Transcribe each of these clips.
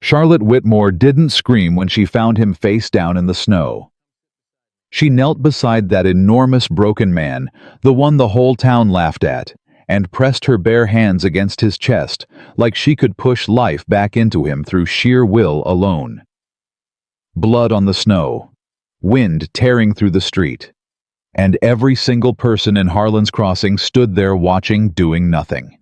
Charlotte Whitmore didn't scream when she found him face down in the snow. She knelt beside that enormous broken man, the one the whole town laughed at, and pressed her bare hands against his chest like she could push life back into him through sheer will alone. Blood on the snow, wind tearing through the street, and every single person in Harlan's Crossing stood there watching, doing nothing.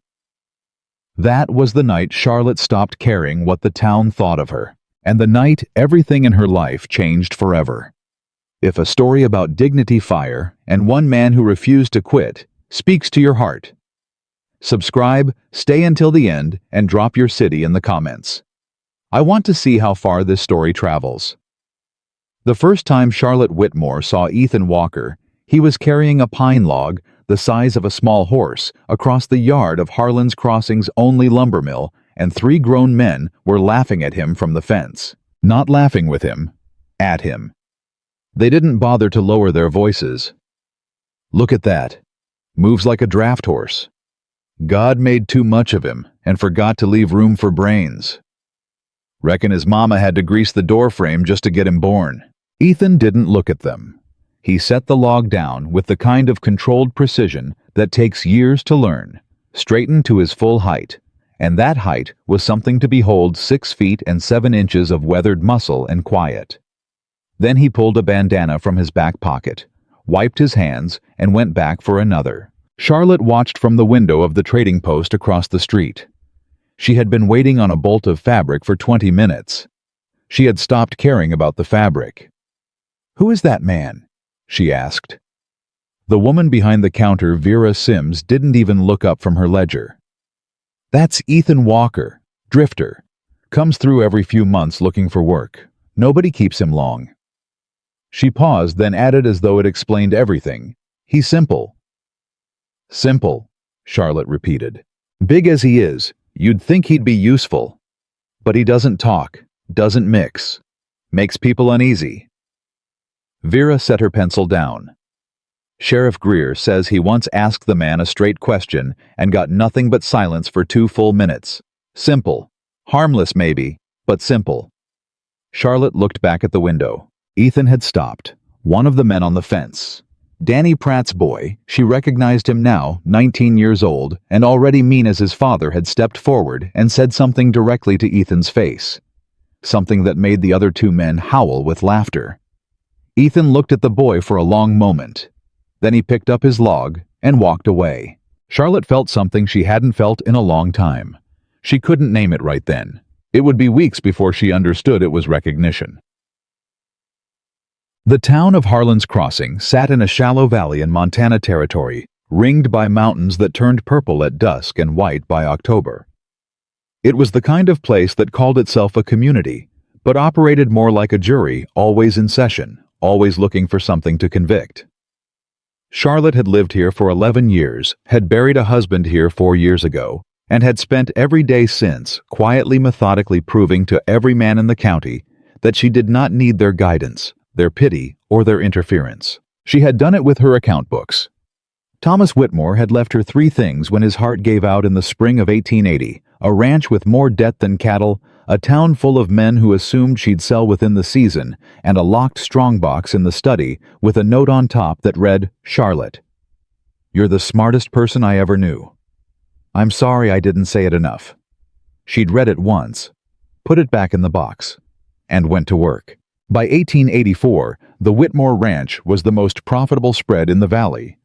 That was the night Charlotte stopped caring what the town thought of her, and the night everything in her life changed forever. If a story about dignity, fire, and one man who refused to quit speaks to your heart, subscribe, stay until the end, and drop your city in the comments. I want to see how far this story travels. The first time Charlotte Whitmore saw Ethan Walker, he was carrying a pine log the size of a small horse across the yard of Harlan's Crossing's only lumber mill, and 3 grown men were laughing at him from the fence. Not laughing with him, at him. They didn't bother to lower their voices. Look at that. Moves like a draft horse. God made too much of him and forgot to leave room for brains. Reckon his mama had to grease the door frame just to get him born. Ethan didn't look at them. He set the log down with the kind of controlled precision that takes years to learn, straightened to his full height, and that height was something to behold 6 feet and 7 inches of weathered muscle and quiet. Then he pulled a bandana from his back pocket, wiped his hands, and went back for another. Charlotte watched from the window of the trading post across the street. She had been waiting on a bolt of fabric for 20 minutes. She had stopped caring about the fabric. "Who is that man?" she asked. The woman behind the counter, Vera Sims, didn't even look up from her ledger. "That's Ethan Walker, drifter. Comes through every few months looking for work. Nobody keeps him long." She paused, then added as though it explained everything. "He's simple." "Simple," Charlotte repeated. "Big as he is, you'd think he'd be useful. But he doesn't talk, doesn't mix. Makes people uneasy." Vera set her pencil down. Sheriff Greer says he once asked the man a straight question and got nothing but silence for 2 full minutes. Simple. Harmless maybe, but simple. Charlotte looked back at the window. Ethan had stopped, one of the men on the fence. Danny Pratt's boy, she recognized him now, 19 years old, and already mean as his father, had stepped forward and said something directly to Ethan's face. Something that made the other 2 men howl with laughter. Ethan looked at the boy for a long moment. Then he picked up his log and walked away. Charlotte felt something she hadn't felt in a long time. She couldn't name it right then. It would be weeks before she understood it was recognition. The town of Harlan's Crossing sat in a shallow valley in Montana Territory, ringed by mountains that turned purple at dusk and white by October. It was the kind of place that called itself a community, but operated more like a jury, always in session, always looking for something to convict. Charlotte had lived here for 11 years, had buried a husband here 4 years ago, and had spent every day since quietly, methodically proving to every man in the county that she did not need their guidance, their pity, or their interference. She had done it with her account books. Thomas Whitmore had left her 3 things when his heart gave out in the spring of 1880, a ranch with more debt than cattle, a town full of men who assumed she'd sell within the season, and a locked strongbox in the study with a note on top that read, "Charlotte, you're the smartest person I ever knew. I'm sorry I didn't say it enough." She'd read it once, put it back in the box, and went to work. By 1884, the Whitmore Ranch was the most profitable spread in the valley.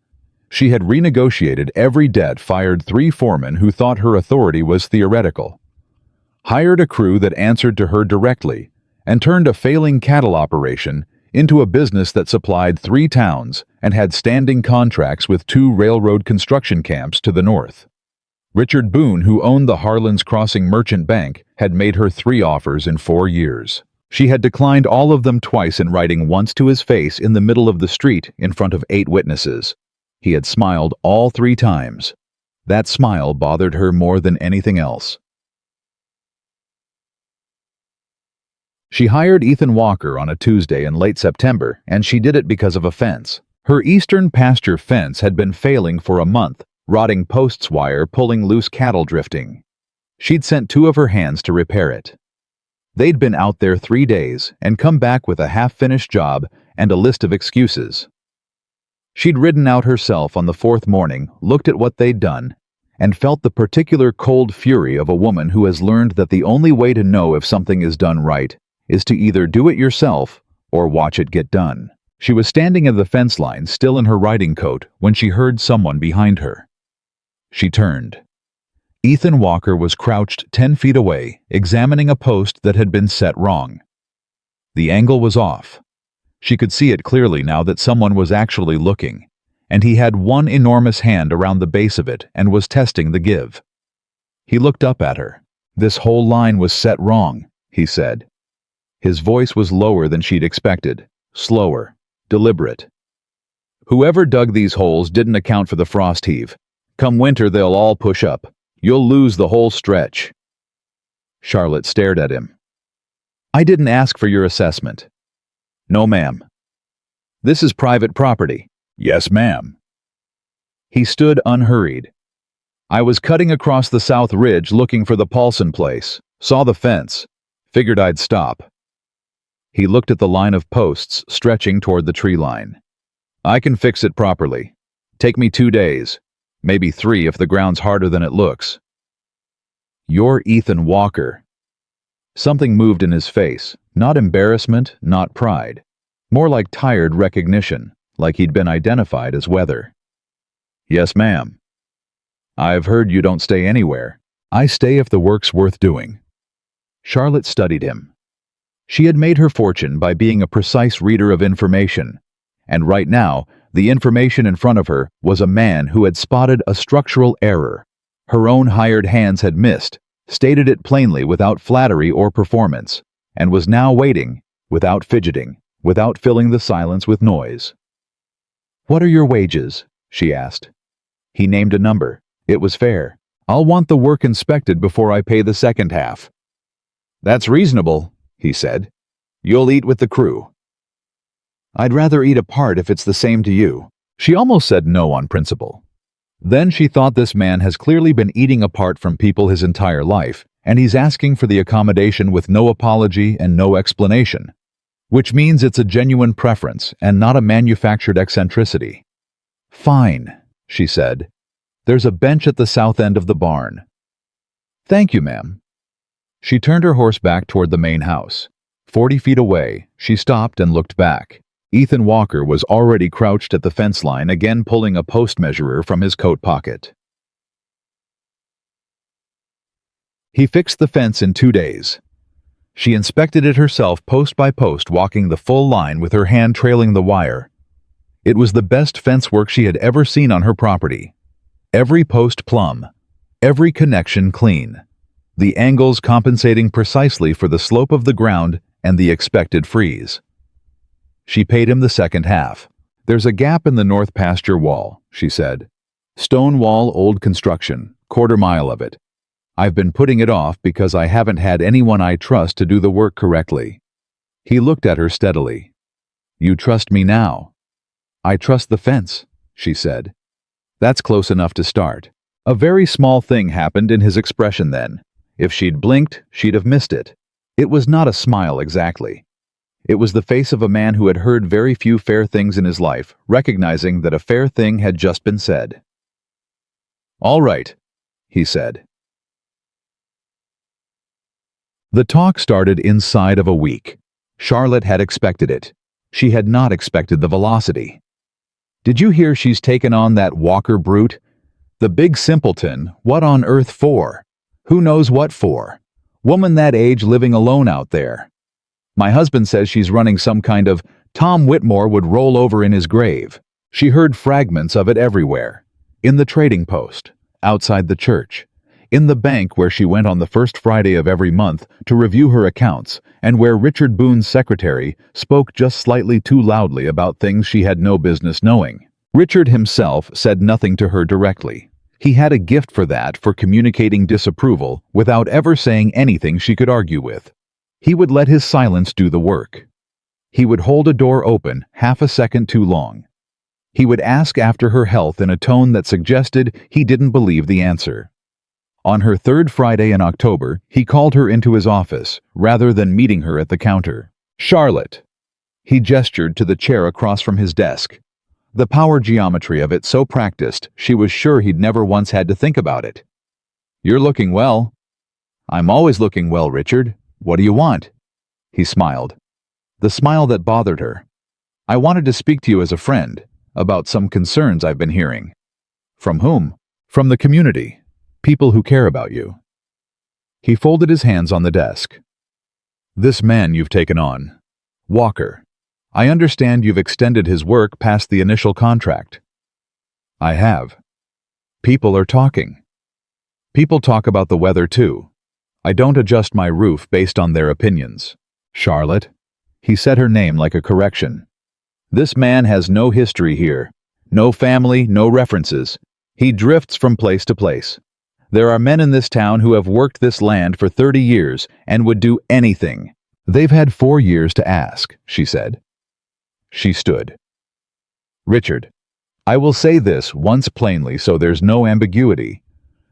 She had renegotiated every debt, fired 3 foremen who thought her authority was theoretical, hired a crew that answered to her directly, and turned a failing cattle operation into a business that supplied 3 towns and had standing contracts with 2 railroad construction camps to the north. Richard Boone, who owned the Harlan's Crossing Merchant Bank, had made her 3 offers in 4 years. She had declined all of them twice in writing, once to his face in the middle of the street in front of 8 witnesses. He had smiled all 3 times. That smile bothered her more than anything else. She hired Ethan Walker on a Tuesday in late September, and she did it because of a fence. Her eastern pasture fence had been failing for a month, rotting posts wire pulling loose cattle drifting. She'd sent 2 of her hands to repair it. They'd been out there 3 days and come back with a half-finished job and a list of excuses. She'd ridden out herself on the 4th morning, looked at what they'd done, and felt the particular cold fury of a woman who has learned that the only way to know if something is done right is to either do it yourself or watch it get done. She was standing at the fence line, still in her riding coat, when she heard someone behind her. She turned. Ethan Walker was crouched 10 feet away, examining a post that had been set wrong. The angle was off. She could see it clearly now that someone was actually looking, and he had one enormous hand around the base of it and was testing the give. He looked up at her. "This whole line was set wrong," he said. His voice was lower than she'd expected, slower, deliberate. "Whoever dug these holes didn't account for the frost heave. Come winter they'll all push up. You'll lose the whole stretch." Charlotte stared at him. "I didn't ask for your assessment." "No, ma'am." "This is private property." "Yes, ma'am." He stood unhurried. "I was cutting across the South Ridge looking for the Paulson place. Saw the fence. Figured I'd stop." He looked at the line of posts stretching toward the tree line. "I can fix it properly. Take me 2 days. Maybe 3 if the ground's harder than it looks." "You're Ethan Walker." Something moved in his face, not embarrassment, not pride. More like tired recognition, like he'd been identified as weather. "Yes, ma'am." "I've heard you don't stay anywhere." "I stay if the work's worth doing." Charlotte studied him. She had made her fortune by being a precise reader of information, and right now, the information in front of her was a man who had spotted a structural error. Her own hired hands had missed, stated it plainly without flattery or performance, and was now waiting, without fidgeting, without filling the silence with noise. "What are your wages?" she asked. He named a number. It was fair. "I'll want the work inspected before I pay the second half." "That's reasonable," he said. "You'll eat with the crew." "I'd rather eat apart if it's the same to you." She almost said no on principle. Then she thought, this man has clearly been eating apart from people his entire life, and he's asking for the accommodation with no apology and no explanation, which means it's a genuine preference and not a manufactured eccentricity. "Fine," she said. "There's a bench at the south end of the barn." "Thank you, ma'am." She turned her horse back toward the main house. 40 feet away, she stopped and looked back. Ethan Walker was already crouched at the fence line, again pulling a post measurer from his coat pocket. He fixed the fence in 2 days. She inspected it herself post by post, walking the full line with her hand trailing the wire. It was the best fence work she had ever seen on her property. Every post plumb, every connection clean. The angles compensating precisely for the slope of the ground and the expected freeze. She paid him the second half. "There's a gap in the north pasture wall," she said. "Stone wall, old construction, 1/4 mile of it. I've been putting it off because I haven't had anyone I trust to do the work correctly." He looked at her steadily. "You trust me now?" "I trust the fence," she said. "That's close enough to start." A very small thing happened in his expression then. If she'd blinked, she'd have missed it. It was not a smile exactly. It was the face of a man who had heard very few fair things in his life, recognizing that a fair thing had just been said. "All right," he said. The talk started inside of a week. Charlotte had expected it. She had not expected the velocity. "Did you hear she's taken on that Walker brute? The big simpleton, what on earth for? Who knows what for? Woman that age living alone out there. My husband says she's running some kind of Tom Whitmore would roll over in his grave." She heard fragments of it everywhere. In the trading post, outside the church, in the bank where she went on the first Friday of every month to review her accounts, and where Richard Boone's secretary spoke just slightly too loudly about things she had no business knowing. Richard himself said nothing to her directly. He had a gift for that, for communicating disapproval without ever saying anything she could argue with. He would let his silence do the work. He would hold a door open half a second too long. He would ask after her health in a tone that suggested he didn't believe the answer. On her third Friday in October, he called her into his office, rather than meeting her at the counter. "Charlotte." He gestured to the chair across from his desk. The power geometry of it so practiced, she was sure he'd never once had to think about it. "You're looking well." "I'm always looking well, Richard. What do you want?" He smiled. The smile that bothered her. "I wanted to speak to you as a friend, about some concerns I've been hearing." "From whom?" "From the community. People who care about you." He folded his hands on the desk. "This man you've taken on, Walker. I understand you've extended his work past the initial contract." "I have. People are talking. People talk about the weather too. I don't adjust my roof based on their opinions." "Charlotte." He said her name like a correction. "This man has no history here. No family, no references. He drifts from place to place. There are men in this town who have worked this land for 30 years and would do anything. They've had 4 years to ask," she said. She stood. "Richard, I will say this once plainly so there's no ambiguity.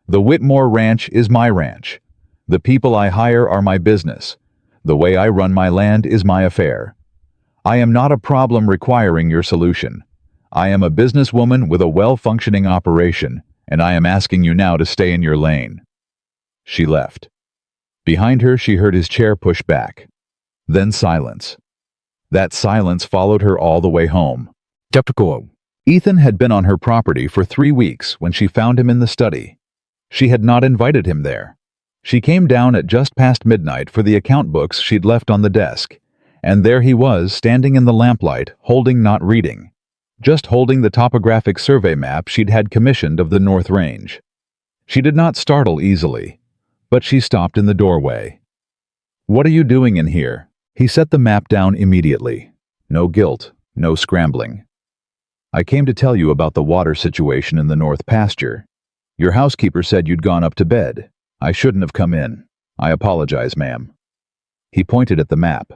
The Whitmore Ranch is my ranch. The people I hire are my business. The way I run my land is my affair. I am not a problem requiring your solution. I am a businesswoman with a well-functioning operation, and I am asking you now to stay in your lane." She left. Behind her, she heard his chair push back. Then silence. That silence followed her all the way home. Ethan had been on her property for 3 weeks when she found him in the study. She had not invited him there. She came down at just past midnight for the account books she'd left on the desk, and there he was standing in the lamplight, holding not reading, just holding the topographic survey map she'd had commissioned of the North Range. She did not startle easily, but she stopped in the doorway. "What are you doing in here?" He set the map down immediately. No guilt, no scrambling. "I came to tell you about the water situation in the North Pasture. Your housekeeper said you'd gone up to bed. I shouldn't have come in. I apologize, ma'am." He pointed at the map.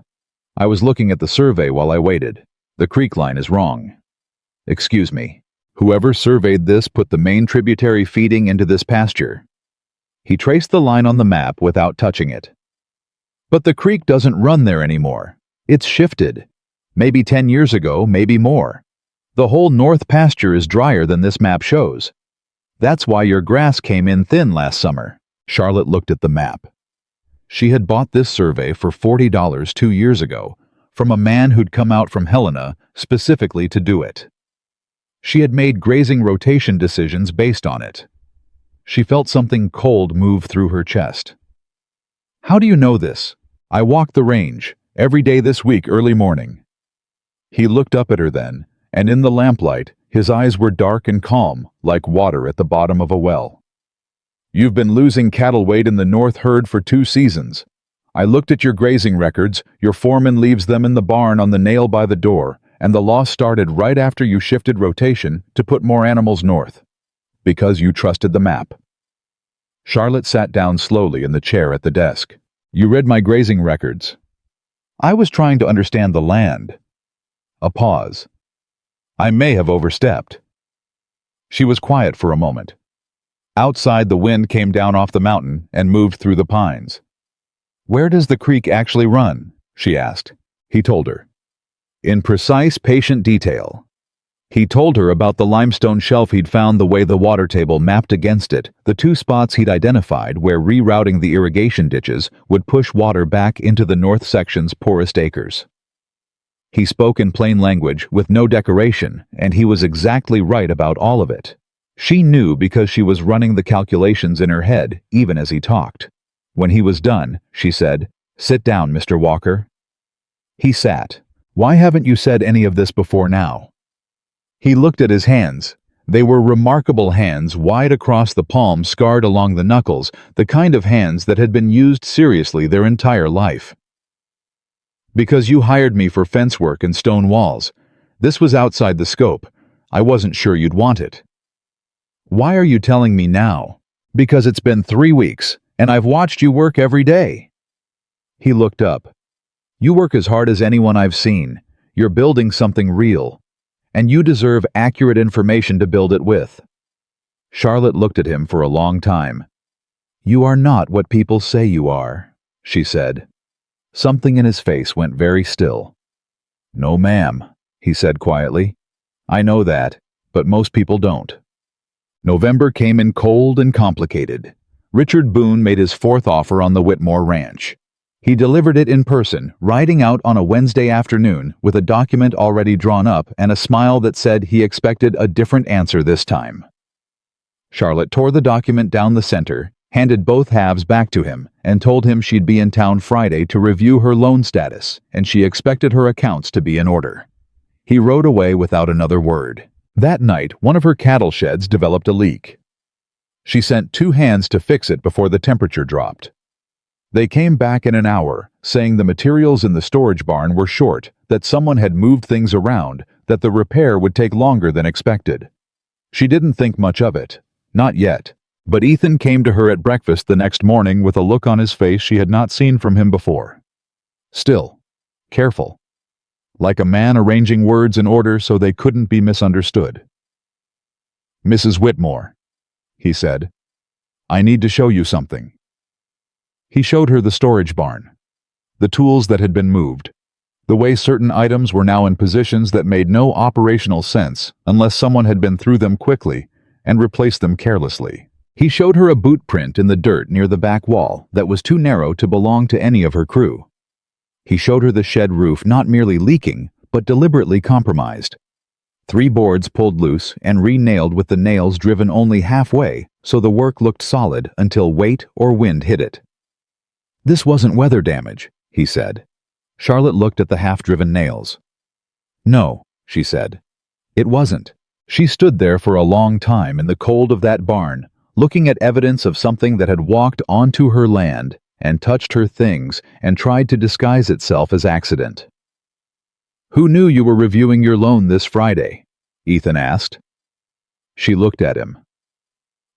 "I was looking at the survey while I waited. The creek line is wrong." "Excuse me. Whoever surveyed this put the main tributary feeding into this pasture." He traced the line on the map without touching it. "But the creek doesn't run there anymore. It's shifted. Maybe 10 years ago, maybe more. The whole North Pasture is drier than this map shows. That's why your grass came in thin last summer." Charlotte looked at the map. She had bought this survey for $40 2 years ago, from a man who'd come out from Helena specifically to do it. She had made grazing rotation decisions based on it. She felt something cold move through her chest. "How do you know this?" "I walk the range, every day this week early morning." He looked up at her then, and in the lamplight, his eyes were dark and calm, like water at the bottom of a well. "You've been losing cattle weight in the North herd for 2 seasons. I looked at your grazing records. Your foreman leaves them in the barn on the nail by the door, and the loss started right after you shifted rotation to put more animals north. Because you trusted the map." Charlotte sat down slowly in the chair at the desk. "You read my grazing records." "I was trying to understand the land." A pause. "I may have overstepped." She was quiet for a moment. Outside, the wind came down off the mountain and moved through the pines. "Where does the creek actually run?" she asked. He told her. In precise, patient detail. He told her about the limestone shelf he'd found, the way the water table mapped against it, the 2 spots he'd identified where rerouting the irrigation ditches would push water back into the north section's poorest acres. He spoke in plain language with no decoration, and he was exactly right about all of it. She knew because she was running the calculations in her head, even as he talked. When he was done, she said, "Sit down, Mr. Walker." He sat. "Why haven't you said any of this before now?" He looked at his hands. They were remarkable hands, wide across the palm, scarred along the knuckles, the kind of hands that had been used seriously their entire life. "Because you hired me for fence work and stone walls. This was outside the scope. I wasn't sure you'd want it." "Why are you telling me now?" "Because it's been 3 weeks, and I've watched you work every day." He looked up. "You work as hard as anyone I've seen. You're building something real. And you deserve accurate information to build it with." Charlotte looked at him for a long time. "You are not what people say you are," she said. Something in his face went very still. "No, ma'am," he said quietly. "I know that, but most people don't." November came in cold and complicated. Richard Boone made his fourth offer on the Whitmore ranch. He delivered it in person, riding out on a Wednesday afternoon with a document already drawn up and a smile that said he expected a different answer this time. Charlotte tore the document down the center, handed both halves back to him, and told him she'd be in town Friday to review her loan status, and she expected her accounts to be in order. He rode away without another word. That night, one of her cattle sheds developed a leak. She sent 2 hands to fix it before the temperature dropped. They came back in an hour, saying the materials in the storage barn were short, that someone had moved things around, that the repair would take longer than expected. She didn't think much of it. Not yet. But Ethan came to her at breakfast the next morning with a look on his face she had not seen from him before. Still, careful. Like a man arranging words in order so they couldn't be misunderstood. "Mrs. Whitmore," he said, "I need to show you something." He showed her the storage barn, the tools that had been moved, the way certain items were now in positions that made no operational sense unless someone had been through them quickly and replaced them carelessly. He showed her a boot print in the dirt near the back wall that was too narrow to belong to any of her crew. He showed her the shed roof not merely leaking, but deliberately compromised. 3 boards pulled loose and re-nailed with the nails driven only halfway, so the work looked solid until weight or wind hit it. "This wasn't weather damage," he said. Charlotte looked at the half-driven nails. "No," she said. "It wasn't." She stood there for a long time in the cold of that barn, looking at evidence of something that had walked onto her land and touched her things and tried to disguise itself as accident. "Who knew you were reviewing your loan this Friday?" Ethan asked. She looked at him.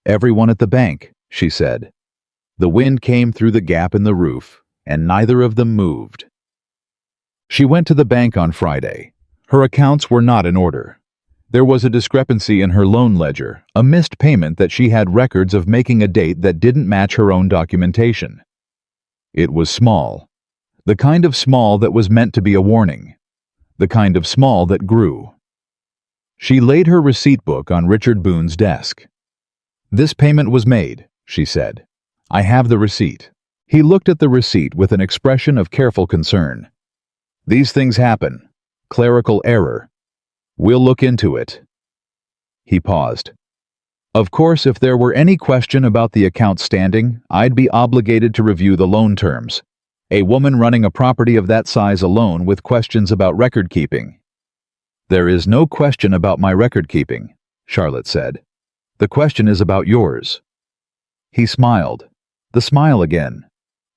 "Everyone at the bank," she said. The wind came through the gap in the roof, and neither of them moved. She went to the bank on Friday. Her accounts were not in order. There was a discrepancy in her loan ledger, a missed payment that she had records of making a date that didn't match her own documentation. It was small. The kind of small that was meant to be a warning. The kind of small that grew. She laid her receipt book on Richard Boone's desk. "This payment was made," she said. "I have the receipt." He looked at the receipt with an expression of careful concern. "These things happen. Clerical error. We'll look into it." He paused. "Of course, if there were any question about the account standing, I'd be obligated to review the loan terms. A woman running a property of that size alone with questions about record keeping." "There is no question about my record keeping," Charlotte said. "The question is about yours." He smiled. The smile again.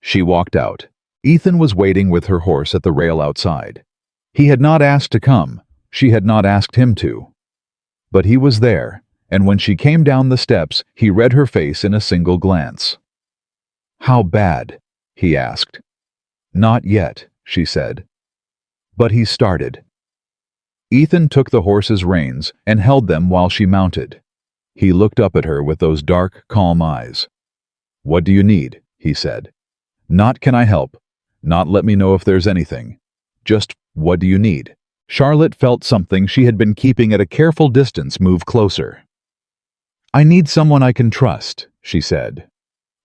She walked out. Ethan was waiting with her horse at the rail outside. He had not asked to come. She had not asked him to. But he was there, and when she came down the steps, he read her face in a single glance. "How bad?" he asked. "Not yet," she said. But he started. Ethan took the horse's reins and held them while she mounted. He looked up at her with those dark, calm eyes. "What do you need?" he said. "Not can I help. Not let me know if there's anything. Just what do you need?" Charlotte felt something she had been keeping at a careful distance move closer. "I need someone I can trust," she said.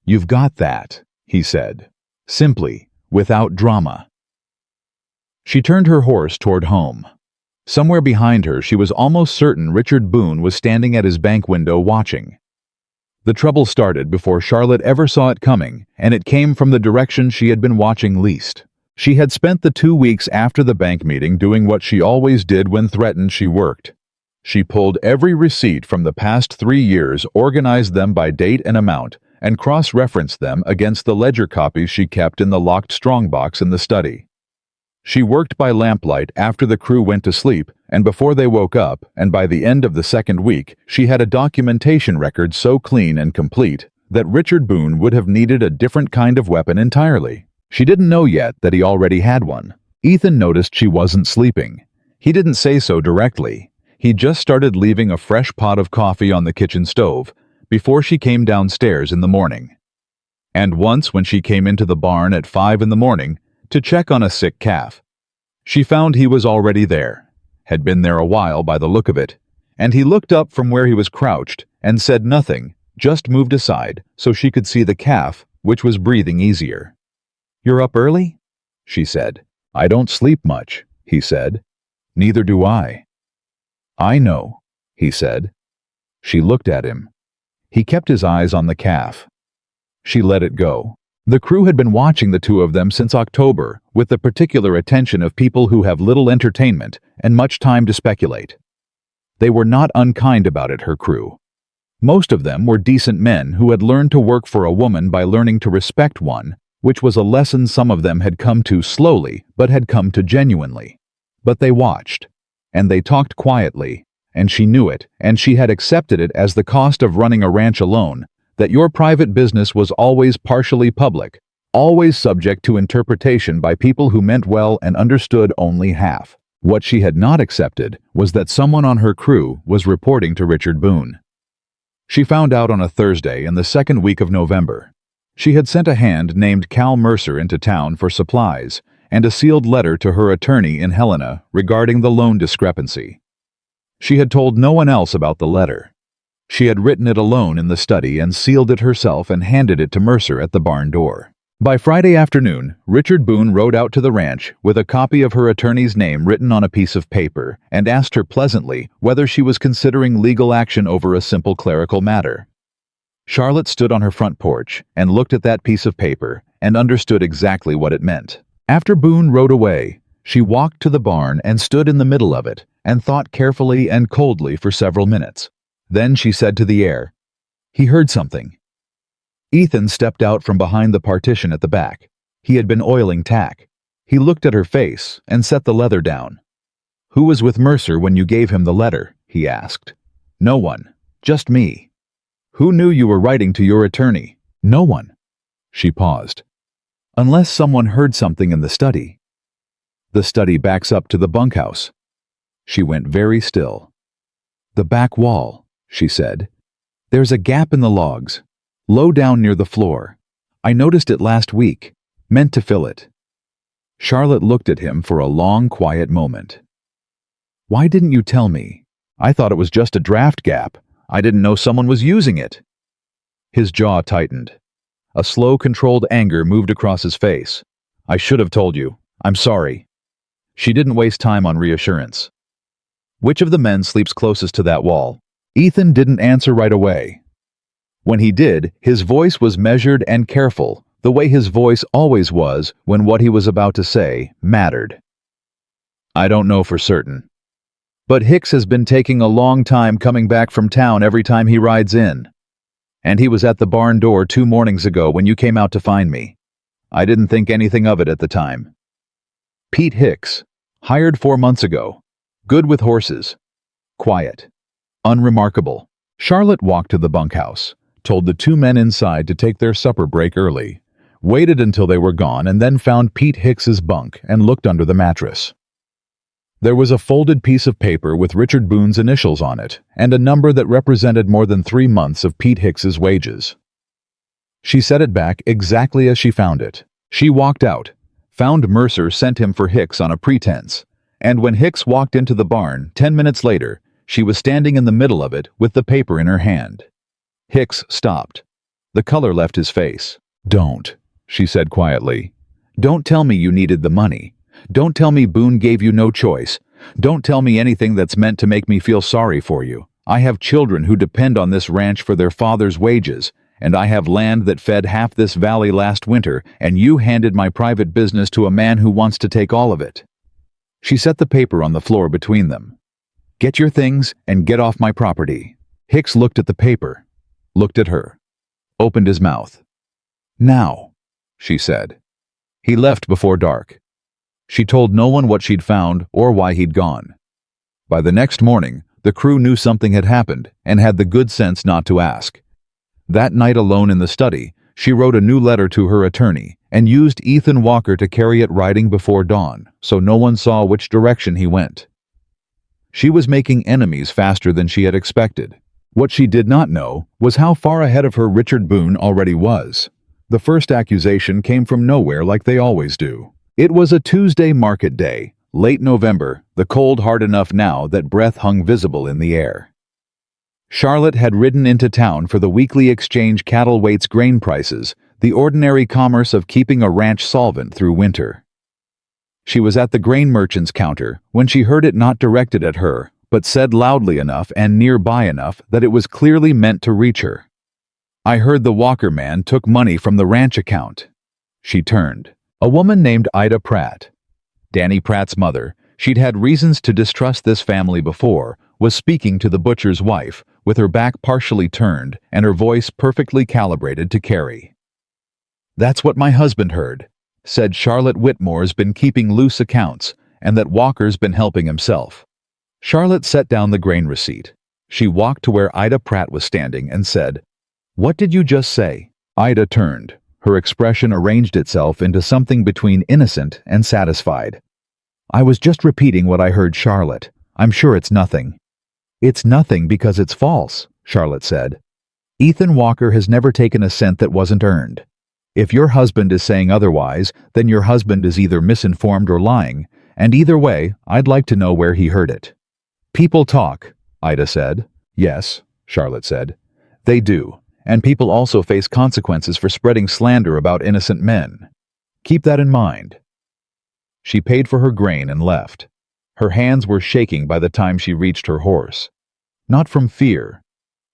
"You've got that," he said. Simply, without drama. She turned her horse toward home. Somewhere behind her, she was almost certain Richard Boone was standing at his bank window watching. The trouble started before Charlotte ever saw it coming, and it came from the direction she had been watching least. She had spent the 2 weeks after the bank meeting doing what she always did when threatened she worked. She pulled every receipt from the past 3 years, organized them by date and amount, and cross-referenced them against the ledger copies she kept in the locked strongbox in the study. She worked by lamplight after the crew went to sleep and before they woke up, and by the end of the 2nd week, she had a documentation record so clean and complete that Richard Boone would have needed a different kind of weapon entirely. She didn't know yet that he already had one. Ethan noticed she wasn't sleeping. He didn't say so directly. He just started leaving a fresh pot of coffee on the kitchen stove before she came downstairs in the morning. and once when she came into the barn at 5 in the morning to check on a sick calf. She found he was already there, had been there a while by the look of it, and he looked up from where he was crouched and said nothing, just moved aside so she could see the calf, which was breathing easier. "You're up early?" she said. "I don't sleep much," he said. "Neither do I." "I know," he said. She looked at him. He kept his eyes on the calf. She let it go. The crew had been watching the two of them since October, with the particular attention of people who have little entertainment and much time to speculate. They were not unkind about it, her crew. Most of them were decent men who had learned to work for a woman by learning to respect one, which was a lesson some of them had come to slowly but had come to genuinely. But they watched, and they talked quietly, and she knew it, and she had accepted it as the cost of running a ranch alone, that your private business was always partially public, always subject to interpretation by people who meant well and understood only half. What she had not accepted was that someone on her crew was reporting to Richard Boone. She found out on a Thursday in the second week of November. She had sent a hand named Cal Mercer into town for supplies and a sealed letter to her attorney in Helena regarding the loan discrepancy. She had told no one else about the letter. She had written it alone in the study and sealed it herself and handed it to Mercer at the barn door. By Friday afternoon, Richard Boone rode out to the ranch with a copy of her attorney's name written on a piece of paper and asked her pleasantly whether she was considering legal action over a simple clerical matter. Charlotte stood on her front porch and looked at that piece of paper and understood exactly what it meant. After Boone rode away, she walked to the barn and stood in the middle of it and thought carefully and coldly for several minutes. Then she said to the air, "He heard something." Ethan stepped out from behind the partition at the back. He had been oiling tack. He looked at her face and set the leather down. "Who was with Mercer when you gave him the letter?" he asked. "No one. Just me." "Who knew you were writing to your attorney?" "No one." She paused. "Unless someone heard something in the study." "The study backs up to the bunkhouse." She went very still. "The back wall," she said. "There's a gap in the logs. Low down near the floor. I noticed it last week. Meant to fill it." Charlotte looked at him for a long, quiet moment. "Why didn't you tell me? I thought it was just a draft gap. I didn't know someone was using it." His jaw tightened. A slow, controlled anger moved across his face. "I should have told you. I'm sorry." She didn't waste time on reassurance. "Which of the men sleeps closest to that wall?" Ethan didn't answer right away. When he did, his voice was measured and careful, the way his voice always was when what he was about to say mattered. "I don't know for certain. But Hicks has been taking a long time coming back from town every time he rides in. And he was at the barn door 2 mornings ago when you came out to find me. I didn't think anything of it at the time. Pete Hicks, hired 4 months ago. Good with horses. Quiet. Unremarkable." Charlotte walked to the bunkhouse, told the 2 men inside to take their supper break early, waited until they were gone, and then found Pete Hicks's bunk and looked under the mattress. There was a folded piece of paper with Richard Boone's initials on it and a number that represented more than 3 months of Pete Hicks's wages. She set it back exactly as she found it. She walked out, found Mercer sent him for Hicks on a pretense, and when Hicks walked into the barn 10 minutes later, she was standing in the middle of it with the paper in her hand. Hicks stopped. The color left his face. "Don't," she said quietly. "Don't tell me you needed the money. Don't tell me Boone gave you no choice. Don't tell me anything that's meant to make me feel sorry for you. I have children who depend on this ranch for their father's wages, and I have land that fed half this valley last winter, and you handed my private business to a man who wants to take all of it." She set the paper on the floor between them. "Get your things and get off my property." Hicks looked at the paper, looked at her, opened his mouth. "Now," she said. He left before dark. She told no one what she'd found or why he'd gone. By the next morning, the crew knew something had happened and had the good sense not to ask. That night alone in the study, she wrote a new letter to her attorney and used Ethan Walker to carry it riding before dawn, so no one saw which direction he went. She was making enemies faster than she had expected. What she did not know was how far ahead of her Richard Boone already was. The first accusation came from nowhere like they always do. It was a Tuesday market day, late November, the cold hard enough now that breath hung visible in the air. Charlotte had ridden into town for the weekly exchange cattle weights grain prices, the ordinary commerce of keeping a ranch solvent through winter. She was at the grain merchant's counter when she heard it not directed at her, but said loudly enough and nearby enough that it was clearly meant to reach her. "I heard the Walker man took money from the ranch account." She turned. A woman named Ida Pratt. Danny Pratt's mother, she'd had reasons to distrust this family before, was speaking to the butcher's wife, with her back partially turned and her voice perfectly calibrated to carry. "That's what my husband heard. Said Charlotte Whitmore's been keeping loose accounts and that Walker's been helping himself." Charlotte set down the grain receipt. She walked to where Ida Pratt was standing and said, "What did you just say?" Ida turned. Her expression arranged itself into something between innocent and satisfied. "I was just repeating what I heard, Charlotte. I'm sure it's nothing." "It's nothing because it's false," Charlotte said. "Ethan Walker has never taken a cent that wasn't earned. If your husband is saying otherwise, then your husband is either misinformed or lying, and either way, I'd like to know where he heard it." "People talk," Ida said. "Yes," Charlotte said. "They do, and people also face consequences for spreading slander about innocent men. Keep that in mind." She paid for her grain and left. Her hands were shaking by the time she reached her horse. Not from fear.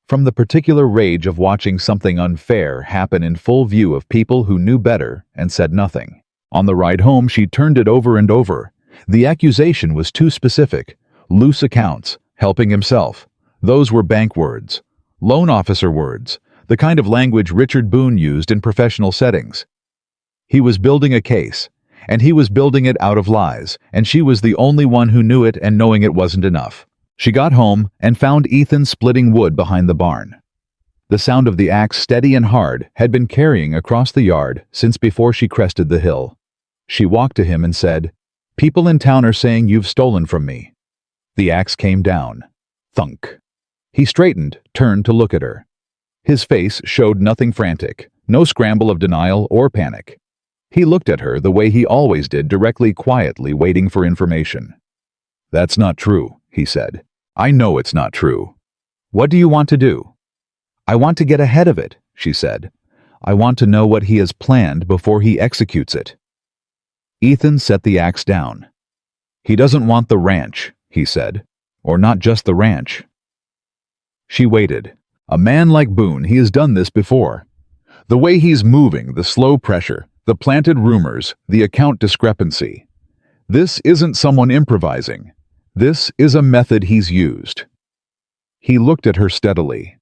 From the particular rage of watching something unfair happen in full view of people who knew better and said nothing. On the ride home, she turned it over and over. The accusation was too specific. Loose accounts, helping himself. Those were bank words. Loan officer words. The kind of language Richard Boone used in professional settings. He was building a case, and he was building it out of lies, and she was the only one who knew it and knowing it wasn't enough. She got home and found Ethan splitting wood behind the barn. The sound of the axe, steady and hard, had been carrying across the yard since before she crested the hill. She walked to him and said, "People in town are saying you've stolen from me." The axe came down. Thunk. He straightened, turned to look at her. His face showed nothing frantic, no scramble of denial or panic. He looked at her the way he always did, directly, quietly, waiting for information. "That's not true," he said. "I know it's not true." "What do you want to do?" "I want to get ahead of it," she said. "I want to know what he has planned before he executes it." Ethan set the axe down. "He doesn't want the ranch," he said. "Or not just the ranch." She waited. A man like Boone, he has done this before. The way he's moving, the slow pressure, the planted rumors, the account discrepancy. This isn't someone improvising. This is a method he's used. He looked at her steadily.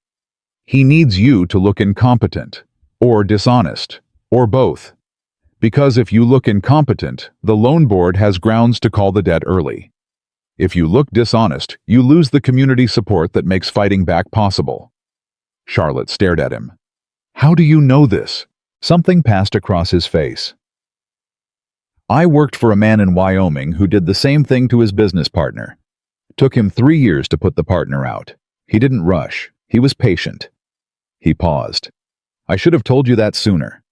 He needs you to look incompetent, or dishonest, or both. Because if you look incompetent, the loan board has grounds to call the debt early. If you look dishonest, you lose the community support that makes fighting back possible. Charlotte stared at him. "How do you know this?" Something passed across his face. "I worked for a man in Wyoming who did the same thing to his business partner. Took him 3 years to put the partner out. He didn't rush. He was patient." He paused. "I should have told you that sooner."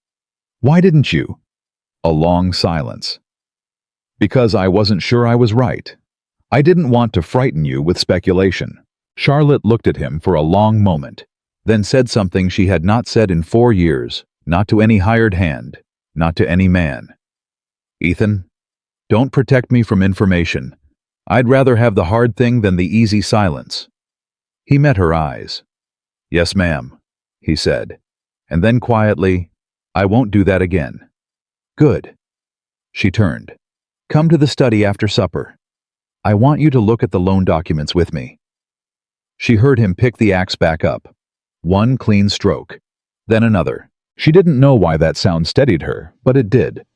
"Why didn't you?" A long silence. "Because I wasn't sure I was right. I didn't want to frighten you with speculation." Charlotte looked at him for a long moment, then said something she had not said in 4 years, not to any hired hand, not to any man. "Ethan, don't protect me from information. I'd rather have the hard thing than the easy silence." He met her eyes. "Yes, ma'am," he said, and then quietly, "I won't do that again." "Good." She turned. "Come to the study after supper. I want you to look at the loan documents with me." She heard him pick the axe back up. One clean stroke, then another. She didn't know why that sound steadied her, but it did.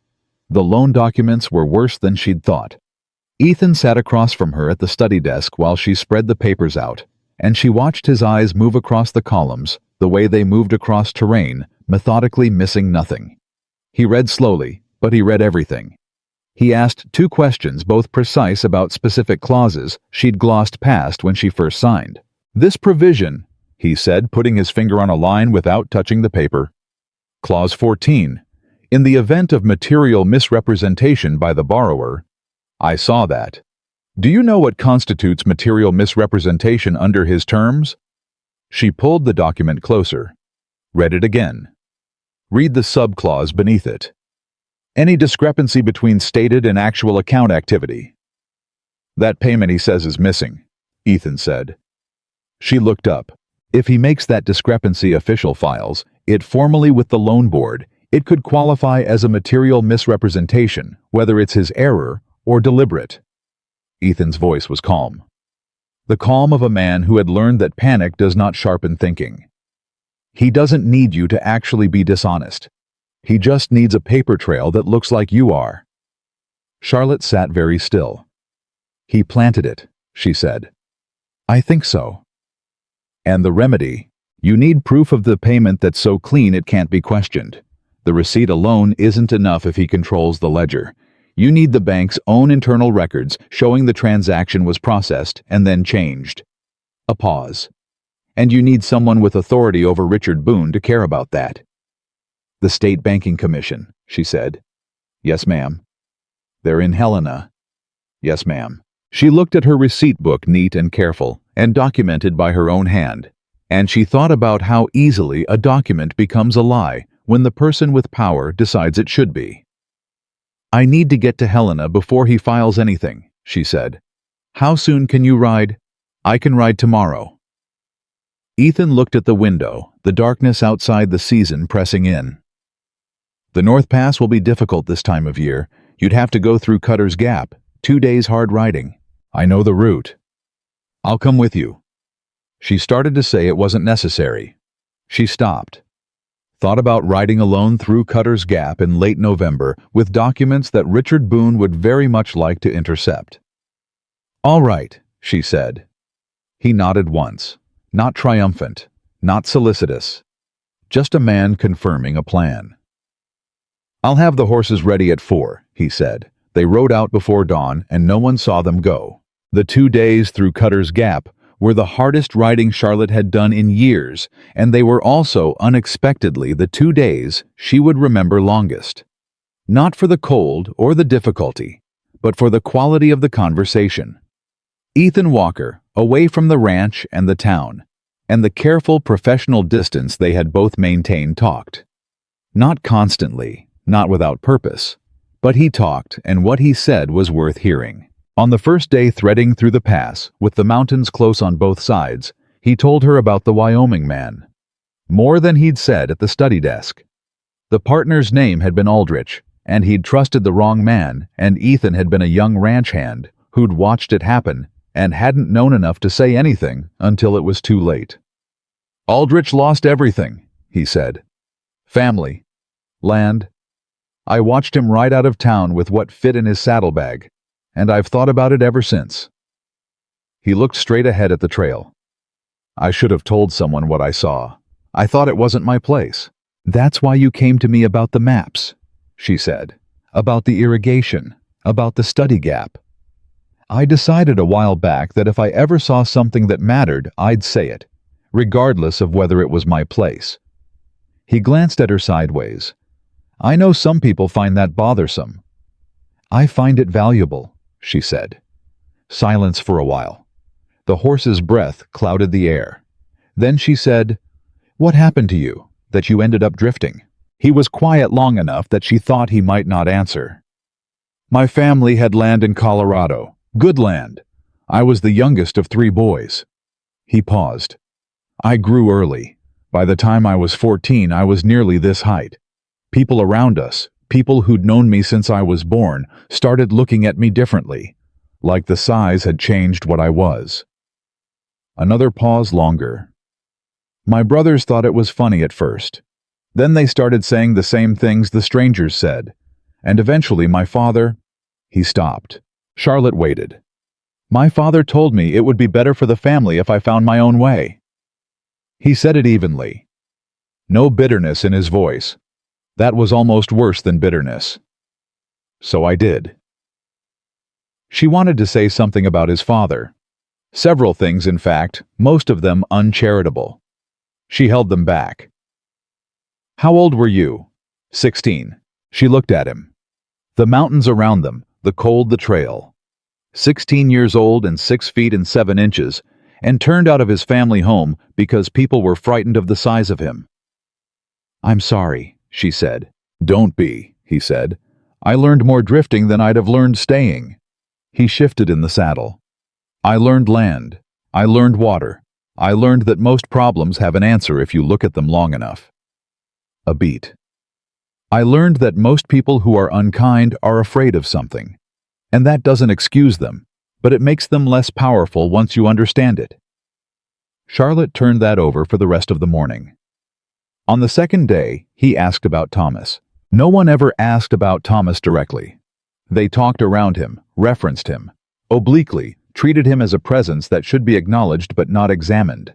The loan documents were worse than she'd thought. Ethan sat across from her at the study desk while she spread the papers out, and she watched his eyes move across the columns, the way they moved across terrain, methodically missing nothing. He read slowly, but he read everything. He asked 2 questions, both precise about specific clauses she'd glossed past when she first signed. "This provision," he said, putting his finger on a line without touching the paper. Clause 14. In the event of material misrepresentation by the borrower, I saw that. Do you know what constitutes material misrepresentation under his terms? She pulled the document closer, read it again. Read the subclause beneath it. Any discrepancy between stated and actual account activity. That payment he says is missing, Ethan said. She looked up. If he makes that discrepancy official files it formally with the loan board, it could qualify as a material misrepresentation, whether it's his error or deliberate. Ethan's voice was calm. The calm of a man who had learned that panic does not sharpen thinking. He doesn't need you to actually be dishonest. He just needs a paper trail that looks like you are. Charlotte sat very still. He planted it, she said. I think so. And the remedy? You need proof of the payment that's so clean it can't be questioned. The receipt alone isn't enough if he controls the ledger. You need the bank's own internal records showing the transaction was processed and then changed. A pause. And you need someone with authority over Richard Boone to care about that. The State Banking Commission, she said. Yes, ma'am. They're in Helena. Yes, ma'am. She looked at her receipt book, neat and careful, and documented by her own hand. And she thought about how easily a document becomes a lie when the person with power decides it should be. I need to get to Helena before he files anything, she said. How soon can you ride? I can ride tomorrow. Ethan looked at the window, the darkness outside the season pressing in. The North Pass will be difficult this time of year. You'd have to go through Cutter's Gap, 2 days hard riding. I know the route. I'll come with you. She started to say it wasn't necessary. She stopped. Thought about riding alone through Cutter's Gap in late November with documents that Richard Boone would very much like to intercept. All right, she said. He nodded once, not triumphant, not solicitous, just a man confirming a plan. I'll have the horses ready at 4, he said. They rode out before dawn and no one saw them go. The 2 days through Cutter's Gap were the hardest riding Charlotte had done in years, and they were also unexpectedly the 2 days she would remember longest. Not for the cold or the difficulty, but for the quality of the conversation. Ethan Walker, away from the ranch and the town, and the careful professional distance they had both maintained, talked. Not constantly, not without purpose, but he talked, and what he said was worth hearing. On the first day threading through the pass, with the mountains close on both sides, he told her about the Wyoming man. More than he'd said at the study desk. The partner's name had been Aldrich, and he'd trusted the wrong man, and Ethan had been a young ranch hand who'd watched it happen and hadn't known enough to say anything until it was too late. Aldrich lost everything, he said. Family. Land. I watched him ride out of town with what fit in his saddlebag, and I've thought about it ever since. He looked straight ahead at the trail. I should have told someone what I saw. I thought it wasn't my place. That's why you came to me about the maps, she said. About the irrigation, about the study gap. I decided a while back that if I ever saw something that mattered, I'd say it, regardless of whether it was my place. He glanced at her sideways. I know some people find that bothersome. I find it valuable, she said. Silence for a while. The horse's breath clouded the air. Then she said, What happened to you, that you ended up drifting? He was quiet long enough that she thought he might not answer. My family had land in Colorado. Good land. I was the youngest of 3 boys. He paused. I grew early. By the time I was 14, I was nearly this height. People around us, people who'd known me since I was born, started looking at me differently, like the size had changed what I was. Another pause longer. My brothers thought it was funny at first. Then they started saying the same things the strangers said, and eventually my father... He stopped. Charlotte waited. My father told me it would be better for the family if I found my own way. He said it evenly. No bitterness in his voice. That was almost worse than bitterness. So I did. She wanted to say something about his father. Several things, in fact, most of them uncharitable. She held them back. How old were you? 16. She looked at him. The mountains around them, the cold, the trail. 16 years old and 6 feet and 7 inches, and turned out of his family home because people were frightened of the size of him. I'm sorry, she said. Don't be, he said. I learned more drifting than I'd have learned staying. He shifted in the saddle. I learned land. I learned water. I learned that most problems have an answer if you look at them long enough. A beat. I learned that most people who are unkind are afraid of something. And that doesn't excuse them, but it makes them less powerful once you understand it. Charlotte turned that over for the rest of the morning. On the second day, he asked about Thomas. No one ever asked about Thomas directly. They talked around him, referenced him, obliquely, treated him as a presence that should be acknowledged but not examined.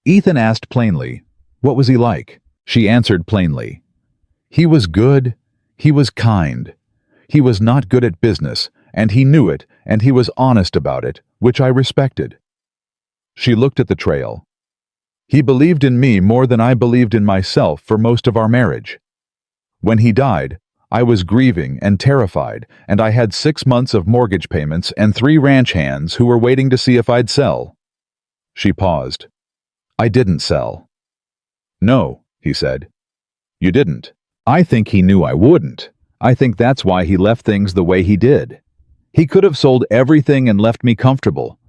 Ethan asked plainly, what was he like? She answered plainly, he was good, he was kind. He was not good at business, and he knew it, and he was honest about it, which I respected. She looked at the trail. He believed in me more than I believed in myself for most of our marriage. When he died, I was grieving and terrified, and I had 6 months of mortgage payments and 3 ranch hands who were waiting to see if I'd sell. She paused. I didn't sell. No, he said. You didn't. I think he knew I wouldn't. I think that's why he left things the way he did. He could have sold everything and left me comfortable.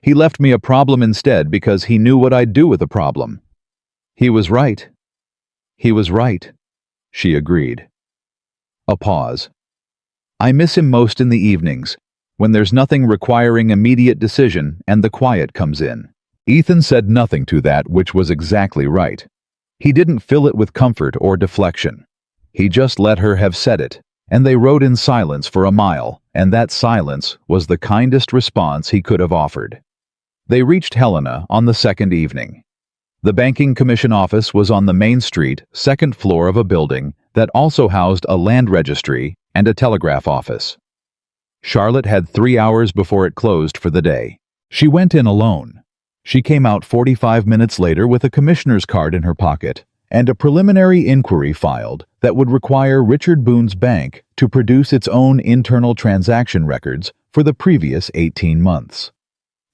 He left me a problem instead because he knew what I'd do with a problem. He was right. He was right, she agreed. A pause. I miss him most in the evenings, when there's nothing requiring immediate decision and the quiet comes in. Ethan said nothing to that, which was exactly right. He didn't fill it with comfort or deflection. He just let her have said it, and they rode in silence for a mile, and that silence was the kindest response he could have offered. They reached Helena on the second evening. The banking commission office was on the main street, second floor of a building that also housed a land registry and a telegraph office. Charlotte had 3 hours before it closed for the day. She went in alone. She came out 45 minutes later with a commissioner's card in her pocket and a preliminary inquiry filed that would require Richard Boone's bank to produce its own internal transaction records for the previous 18 months.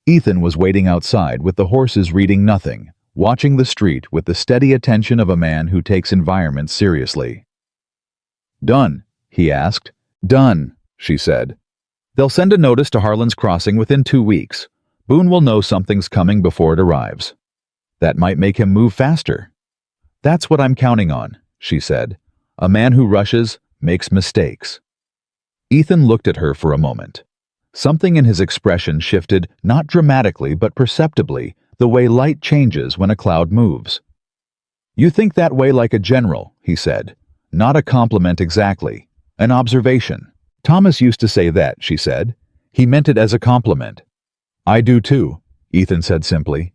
Ethan was waiting outside with the horses reading nothing, watching the street with the steady attention of a man who takes environment seriously. Done, he asked. Done, she said. They'll send a notice to Harlan's Crossing within 2 weeks. Boone will know something's coming before it arrives. That might make him move faster. That's what I'm counting on, she said. A man who rushes makes mistakes. Ethan looked at her for a moment. Something in his expression shifted, not dramatically but perceptibly, the way light changes when a cloud moves. You think that way like a general, he said. Not a compliment exactly. An observation. Thomas used to say that, she said. He meant it as a compliment. I do too, Ethan said simply.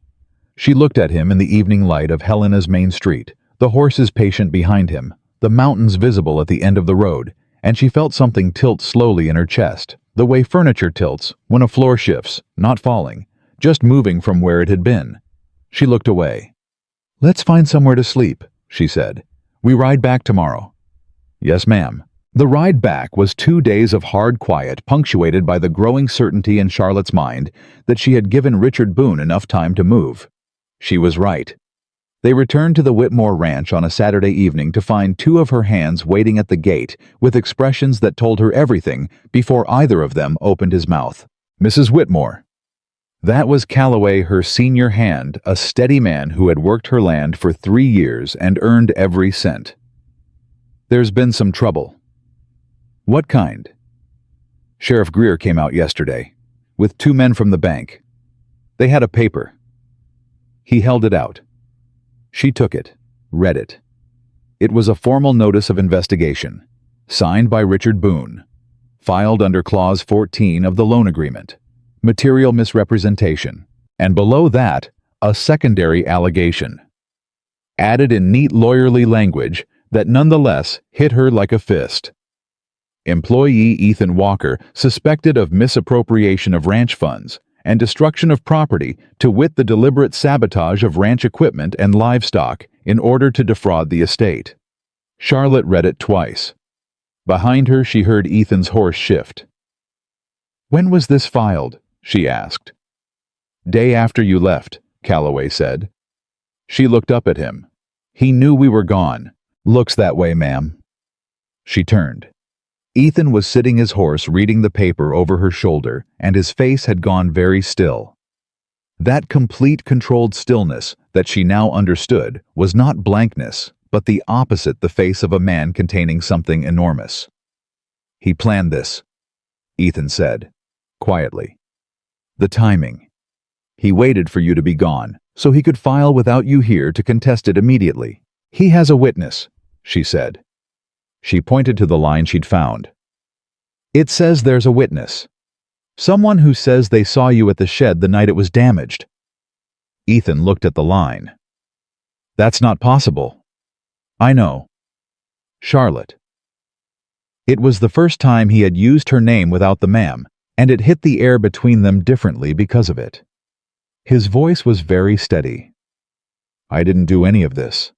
She looked at him in the evening light of Helena's main street, the horses patient behind him, the mountains visible at the end of the road, and she felt something tilt slowly in her chest, the way furniture tilts when a floor shifts, not falling, just moving from where it had been. She looked away. Let's find somewhere to sleep, she said. We ride back tomorrow. Yes, ma'am. The ride back was 2 days of hard quiet, punctuated by the growing certainty in Charlotte's mind that she had given Richard Boone enough time to move. She was right. They returned to the Whitmore ranch on a Saturday evening to find 2 of her hands waiting at the gate with expressions that told her everything before either of them opened his mouth. Mrs. Whitmore. That was Calloway, her senior hand, a steady man who had worked her land for 3 years and earned every cent. There's been some trouble. What kind? Sheriff Greer came out yesterday, with 2 men from the bank. They had a paper. He held it out. She took it, read it. It was a formal notice of investigation, signed by Richard Boone, filed under Clause 14 of the loan agreement, material misrepresentation, and below that, a secondary allegation, added in neat lawyerly language that nonetheless hit her like a fist. Employee Ethan Walker suspected of misappropriation of ranch funds and destruction of property, to wit the deliberate sabotage of ranch equipment and livestock in order to defraud the estate. Charlotte read it twice. Behind her, she heard Ethan's horse shift. "When was this filed?" she asked. "Day after you left," Calloway said. She looked up at him. "He knew we were gone." "Looks that way, ma'am." She turned. Ethan was sitting his horse reading the paper over her shoulder, and his face had gone very still. That complete controlled stillness that she now understood was not blankness, but the opposite the face of a man containing something enormous. "He planned this," Ethan said, quietly. "The timing. He waited for you to be gone, so he could file without you here to contest it immediately. He has a witness," she said. She pointed to the line she'd found. "It says there's a witness. Someone who says they saw you at the shed the night it was damaged." Ethan looked at the line. "That's not possible." "I know." "Charlotte." It was the first time he had used her name without the ma'am, and it hit the air between them differently because of it. His voice was very steady. "I didn't do any of this."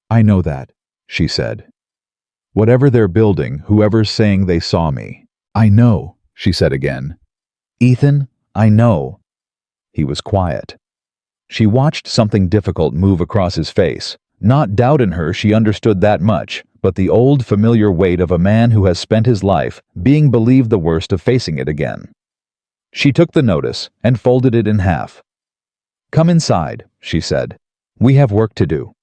"I know that," she said. "Whatever they're building, whoever's saying they saw me." "I know," she said again. "Ethan, I know." He was quiet. She watched something difficult move across his face. Not doubt in her she understood that much, but the old familiar weight of a man who has spent his life being believed the worst of facing it again. She took the notice and folded it in half. "Come inside," she said. "We have work to do."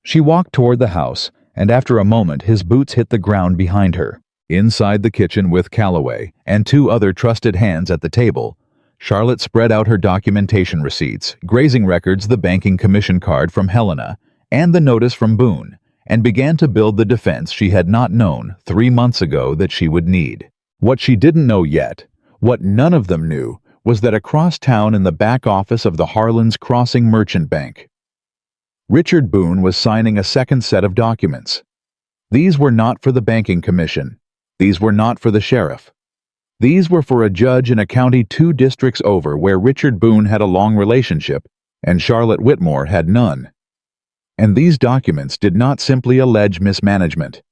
She walked toward the house, and after a moment his boots hit the ground behind her. Inside the kitchen with Calloway and two other trusted hands at the table, Charlotte spread out her documentation receipts, grazing records, the banking commission card from Helena, and the notice from Boone, and began to build the defense she had not known 3 months ago that she would need. What she didn't know yet, what none of them knew, was that across town in the back office of the Harlan's Crossing Merchant Bank, Richard Boone was signing a second set of documents. These were not for the banking commission. These were not for the sheriff. These were for a judge in a county 2 districts over where Richard Boone had a long relationship and Charlotte Whitmore had none. And these documents did not simply allege mismanagement.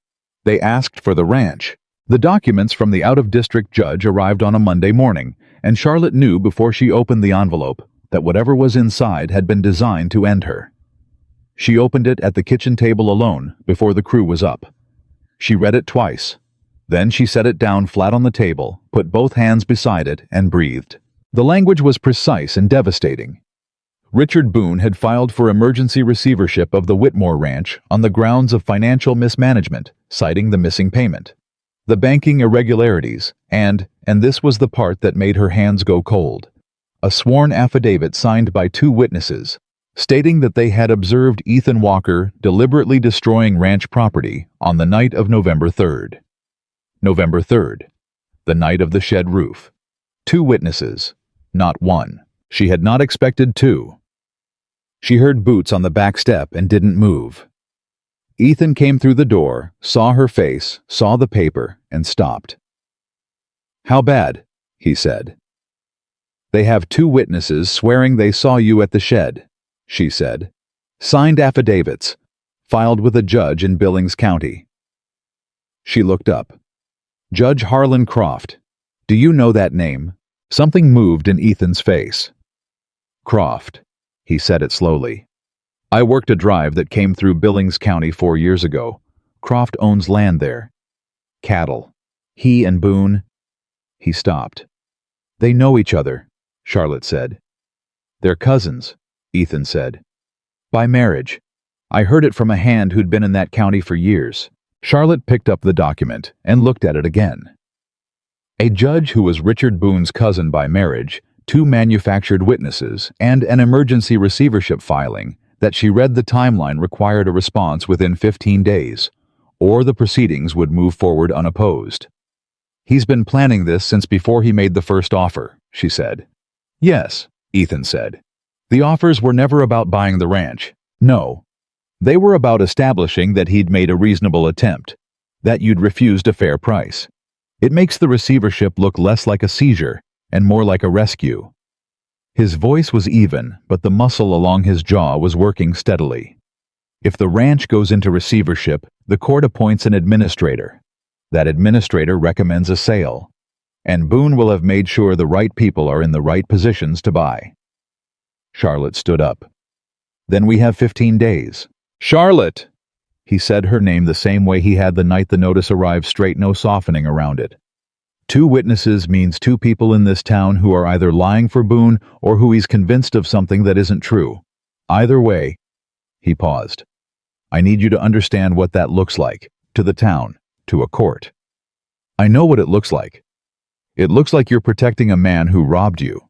They asked for the ranch. The documents from the out-of-district judge arrived on a Monday morning, and Charlotte knew before she opened the envelope that whatever was inside had been designed to end her. She opened it at the kitchen table alone before the crew was up. She read it twice. Then she set it down flat on the table, put both hands beside it, and breathed. The language was precise and devastating. Richard Boone had filed for emergency receivership of the Whitmore Ranch on the grounds of financial mismanagement, citing the missing payment, the banking irregularities, and this was the part that made her hands go cold, a sworn affidavit signed by 2 witnesses, stating that they had observed Ethan Walker deliberately destroying ranch property on the night of November 3rd. November 3rd, the night of the shed roof. 2 witnesses, not 1. She had not expected 2. She heard boots on the back step and didn't move. Ethan came through the door, saw her face, saw the paper, and stopped. "How bad?" he said. "They have 2 witnesses swearing they saw you at the shed," she said. "Signed affidavits, filed with a judge in Billings County." She looked up. "Judge Harlan Croft. Do you know that name?" Something moved in Ethan's face. "Croft," he said it slowly. "I worked a drive that came through Billings County 4 years ago. Croft owns land there. Cattle. He and Boone—" He stopped. "They know each other," Charlotte said. "They're cousins," Ethan said. "By marriage. I heard it from a hand who'd been in that county for years." Charlotte picked up the document and looked at it again. A judge who was Richard Boone's cousin by marriage, 2 manufactured witnesses, and an emergency receivership filing that she read the timeline required a response within 15 days, or the proceedings would move forward unopposed. "He's been planning this since before he made the first offer," she said. "Yes," Ethan said. "The offers were never about buying the ranch. No. They were about establishing that he'd made a reasonable attempt, that you'd refused a fair price. It makes the receivership look less like a seizure and more like a rescue." His voice was even, but the muscle along his jaw was working steadily. If the ranch goes into receivership, the court appoints an administrator. That administrator recommends a sale, and Boone will have made sure the right people are in the right positions to buy. Charlotte stood up. Then we have 15 days. Charlotte! He said her name the same way he had the night the notice arrived, straight, no softening around it. 2 witnesses means 2 people in this town who are either lying for Boone or who he's convinced of something that isn't true. Either way, he paused. I need you to understand what that looks like, to the town, to a court. I know what it looks like. It looks like you're protecting a man who robbed you.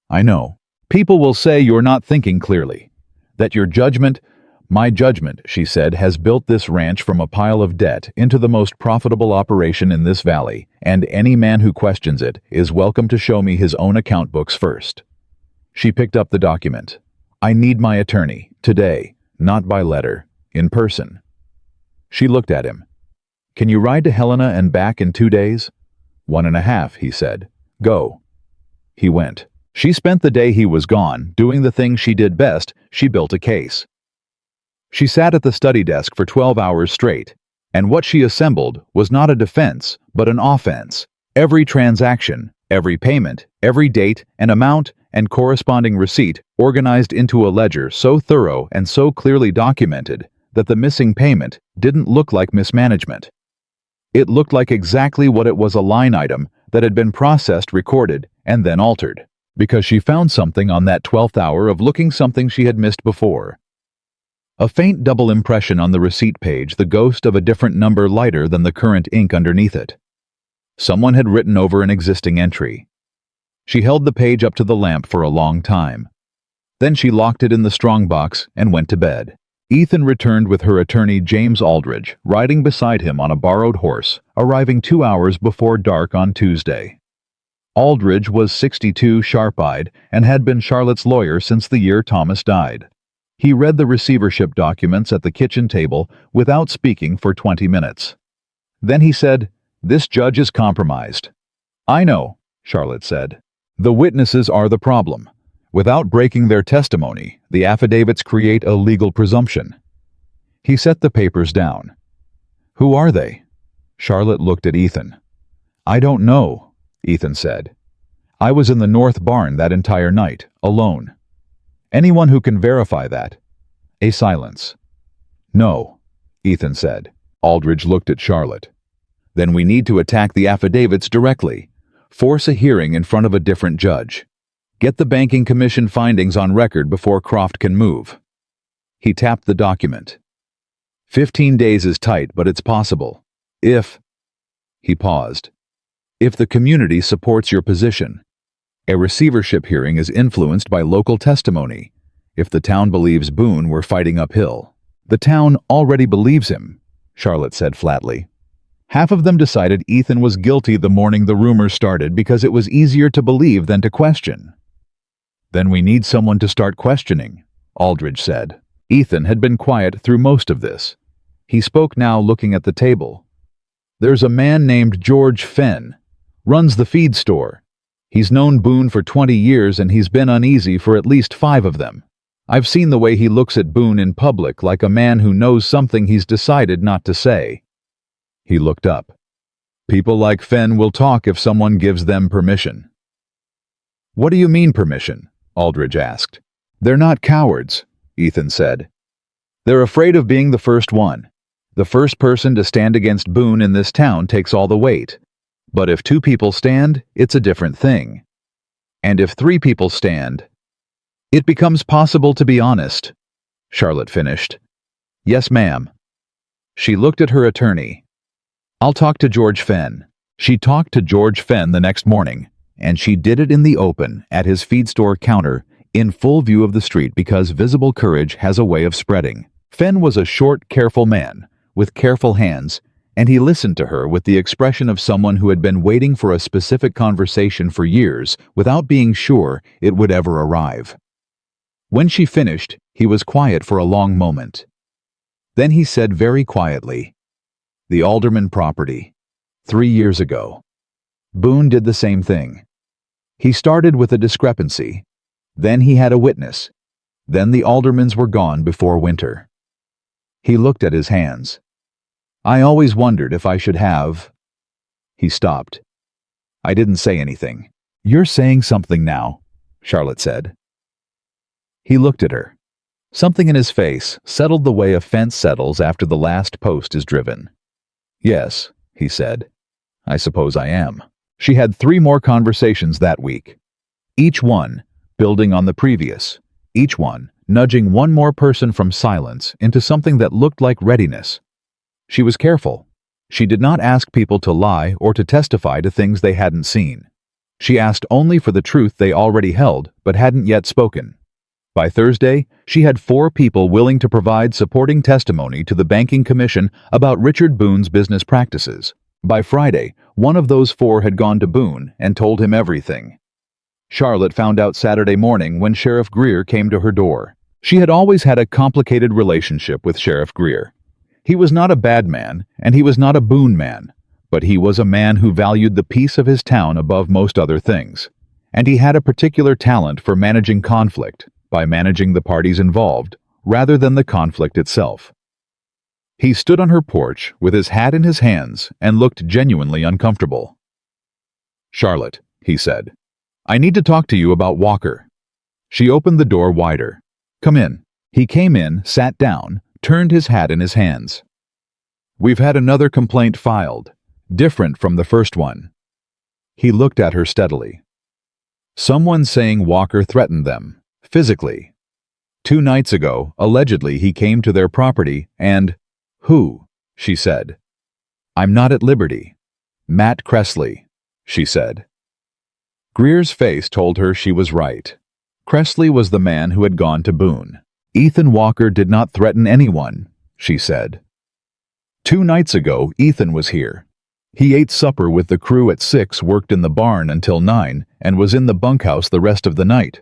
I know. People will say you're not thinking clearly. That your judgment, my judgment, she said, has built this ranch from a pile of debt into the most profitable operation in this valley, and any man who questions it is welcome to show me his own account books first. She picked up the document. I need my attorney, today, not by letter, in person. She looked at him. Can you ride to Helena and back in 2 days? 1.5, he said. Go. He went. She spent the day he was gone, doing the thing she did best. She built a case. She sat at the study desk for 12 hours straight, and what she assembled was not a defense, but an offense. Every transaction, every payment, every date and amount and corresponding receipt organized into a ledger so thorough and so clearly documented that the missing payment didn't look like mismanagement. It looked like exactly what it was, a line item that had been processed, recorded, and then altered, because she found something on that 12th hour of looking, something she had missed before. A faint double impression on the receipt page, the ghost of a different number lighter than the current ink underneath it. Someone had written over an existing entry. She held the page up to the lamp for a long time. Then she locked it in the strongbox and went to bed. Ethan returned with her attorney James Aldridge, riding beside him on a borrowed horse, arriving 2 hours before dark on Tuesday. Aldridge was 62, sharp-eyed, and had been Charlotte's lawyer since the year Thomas died. He read the receivership documents at the kitchen table without speaking for 20 minutes. Then he said, "This judge is compromised." "I know," Charlotte said. "The witnesses are the problem. Without breaking their testimony, the affidavits create a legal presumption." He set the papers down. "Who are they?" Charlotte looked at Ethan. "I don't know," Ethan said. "I was in the north barn that entire night, alone. Anyone who can verify that?" A silence. "No," Ethan said. Aldridge looked at Charlotte. "Then we need to attack the affidavits directly. Force a hearing in front of a different judge. Get the banking commission findings on record before Croft can move." He tapped the document. 15 days is tight, but it's possible. If... He paused. "If the community supports your position. A receivership hearing is influenced by local testimony. If the town believes Boone, we're fighting uphill." "The town already believes him," Charlotte said flatly. "Half of them decided Ethan was guilty the morning the rumors started because it was easier to believe than to question." "Then we need someone to start questioning," Aldridge said. Ethan had been quiet through most of this. He spoke now, looking at the table. "There's a man named George Fenn. Runs the feed store. He's known Boone for 20 years and he's been uneasy for at least 5 of them. I've seen the way he looks at Boone in public, like a man who knows something he's decided not to say." He looked up. "People like Fenn will talk if someone gives them permission." "What do you mean permission?" Aldridge asked. "They're not cowards," Ethan said. "They're afraid of being the first one. The first person to stand against Boone in this town takes all the weight. But if 2 people stand, it's a different thing. And if 3 people stand, it becomes possible to be honest," Charlotte finished. "Yes, ma'am." She looked at her attorney. "I'll talk to George Fenn." She talked to George Fenn the next morning, and she did it in the open, at his feed store counter, in full view of the street, because visible courage has a way of spreading. Fenn was a short, careful man, with careful hands, and he listened to her with the expression of someone who had been waiting for a specific conversation for years without being sure it would ever arrive. When she finished, he was quiet for a long moment. Then he said very quietly, "The Alderman property. 3 years ago. Boone did the same thing. He started with a discrepancy. Then he had a witness. Then the aldermans were gone before winter. He looked at his hands. I always wondered if I should have... He stopped. I didn't say anything. You're saying something now, Charlotte said. He looked at her. Something in his face settled the way a fence settles after the last post is driven. Yes, he said. I suppose I am. She had 3 more conversations that week. Each one building on the previous. Each one nudging one more person from silence into something that looked like readiness. She was careful. She did not ask people to lie or to testify to things they hadn't seen. She asked only for the truth they already held but hadn't yet spoken. By Thursday, she had 4 people willing to provide supporting testimony to the Banking Commission about Richard Boone's business practices. By Friday, one of those 4 had gone to Boone and told him everything. Charlotte found out Saturday morning when Sheriff Greer came to her door. She had always had a complicated relationship with Sheriff Greer. He was not a bad man, and he was not a Boone man, but he was a man who valued the peace of his town above most other things. And he had a particular talent for managing conflict, by managing the parties involved, rather than the conflict itself. He stood on her porch with his hat in his hands and looked genuinely uncomfortable. Charlotte, he said, I need to talk to you about Walker. She opened the door wider. Come in. He came in, sat down, turned his hat in his hands. We've had another complaint filed, different from the first one. He looked at her steadily. Someone saying Walker threatened them, physically. 2 nights ago, allegedly he came to their property and... Who? She said. I'm not at liberty. Matt Cressley, she said. Greer's face told her she was right. Cressley was the man who had gone to Boone. Ethan Walker did not threaten anyone, she said. 2 nights ago, Ethan was here. He ate supper with the crew at 6, worked in the barn until 9, and was in the bunkhouse the rest of the night.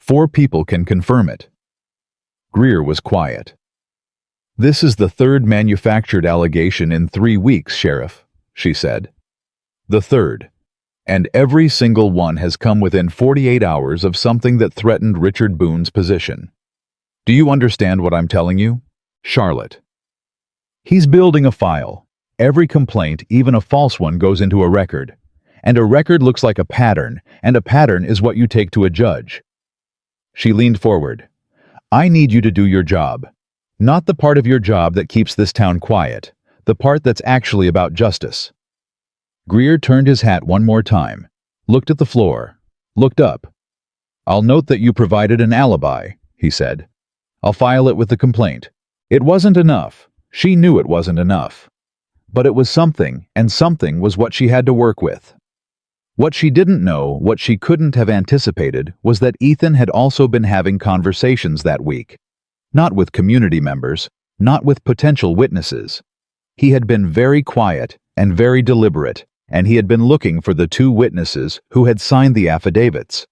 4 people can confirm it. Greer was quiet. This is the 3rd manufactured allegation in 3 weeks, Sheriff, she said. The 3rd. And every single one has come within 48 hours of something that threatened Richard Boone's position. Do you understand what I'm telling you? Charlotte. He's building a file. Every complaint, even a false one, goes into a record. And a record looks like a pattern, and a pattern is what you take to a judge. She leaned forward. I need you to do your job. Not the part of your job that keeps this town quiet, the part that's actually about justice. Greer turned his hat one more time, looked at the floor, looked up. I'll note that you provided an alibi, he said. I'll file it with the complaint. It wasn't enough. She knew it wasn't enough. But it was something, and something was what she had to work with. What she didn't know, what she couldn't have anticipated, was that Ethan had also been having conversations that week. Not with community members, not with potential witnesses. He had been very quiet and very deliberate, and he had been looking for the 2 witnesses who had signed the affidavits.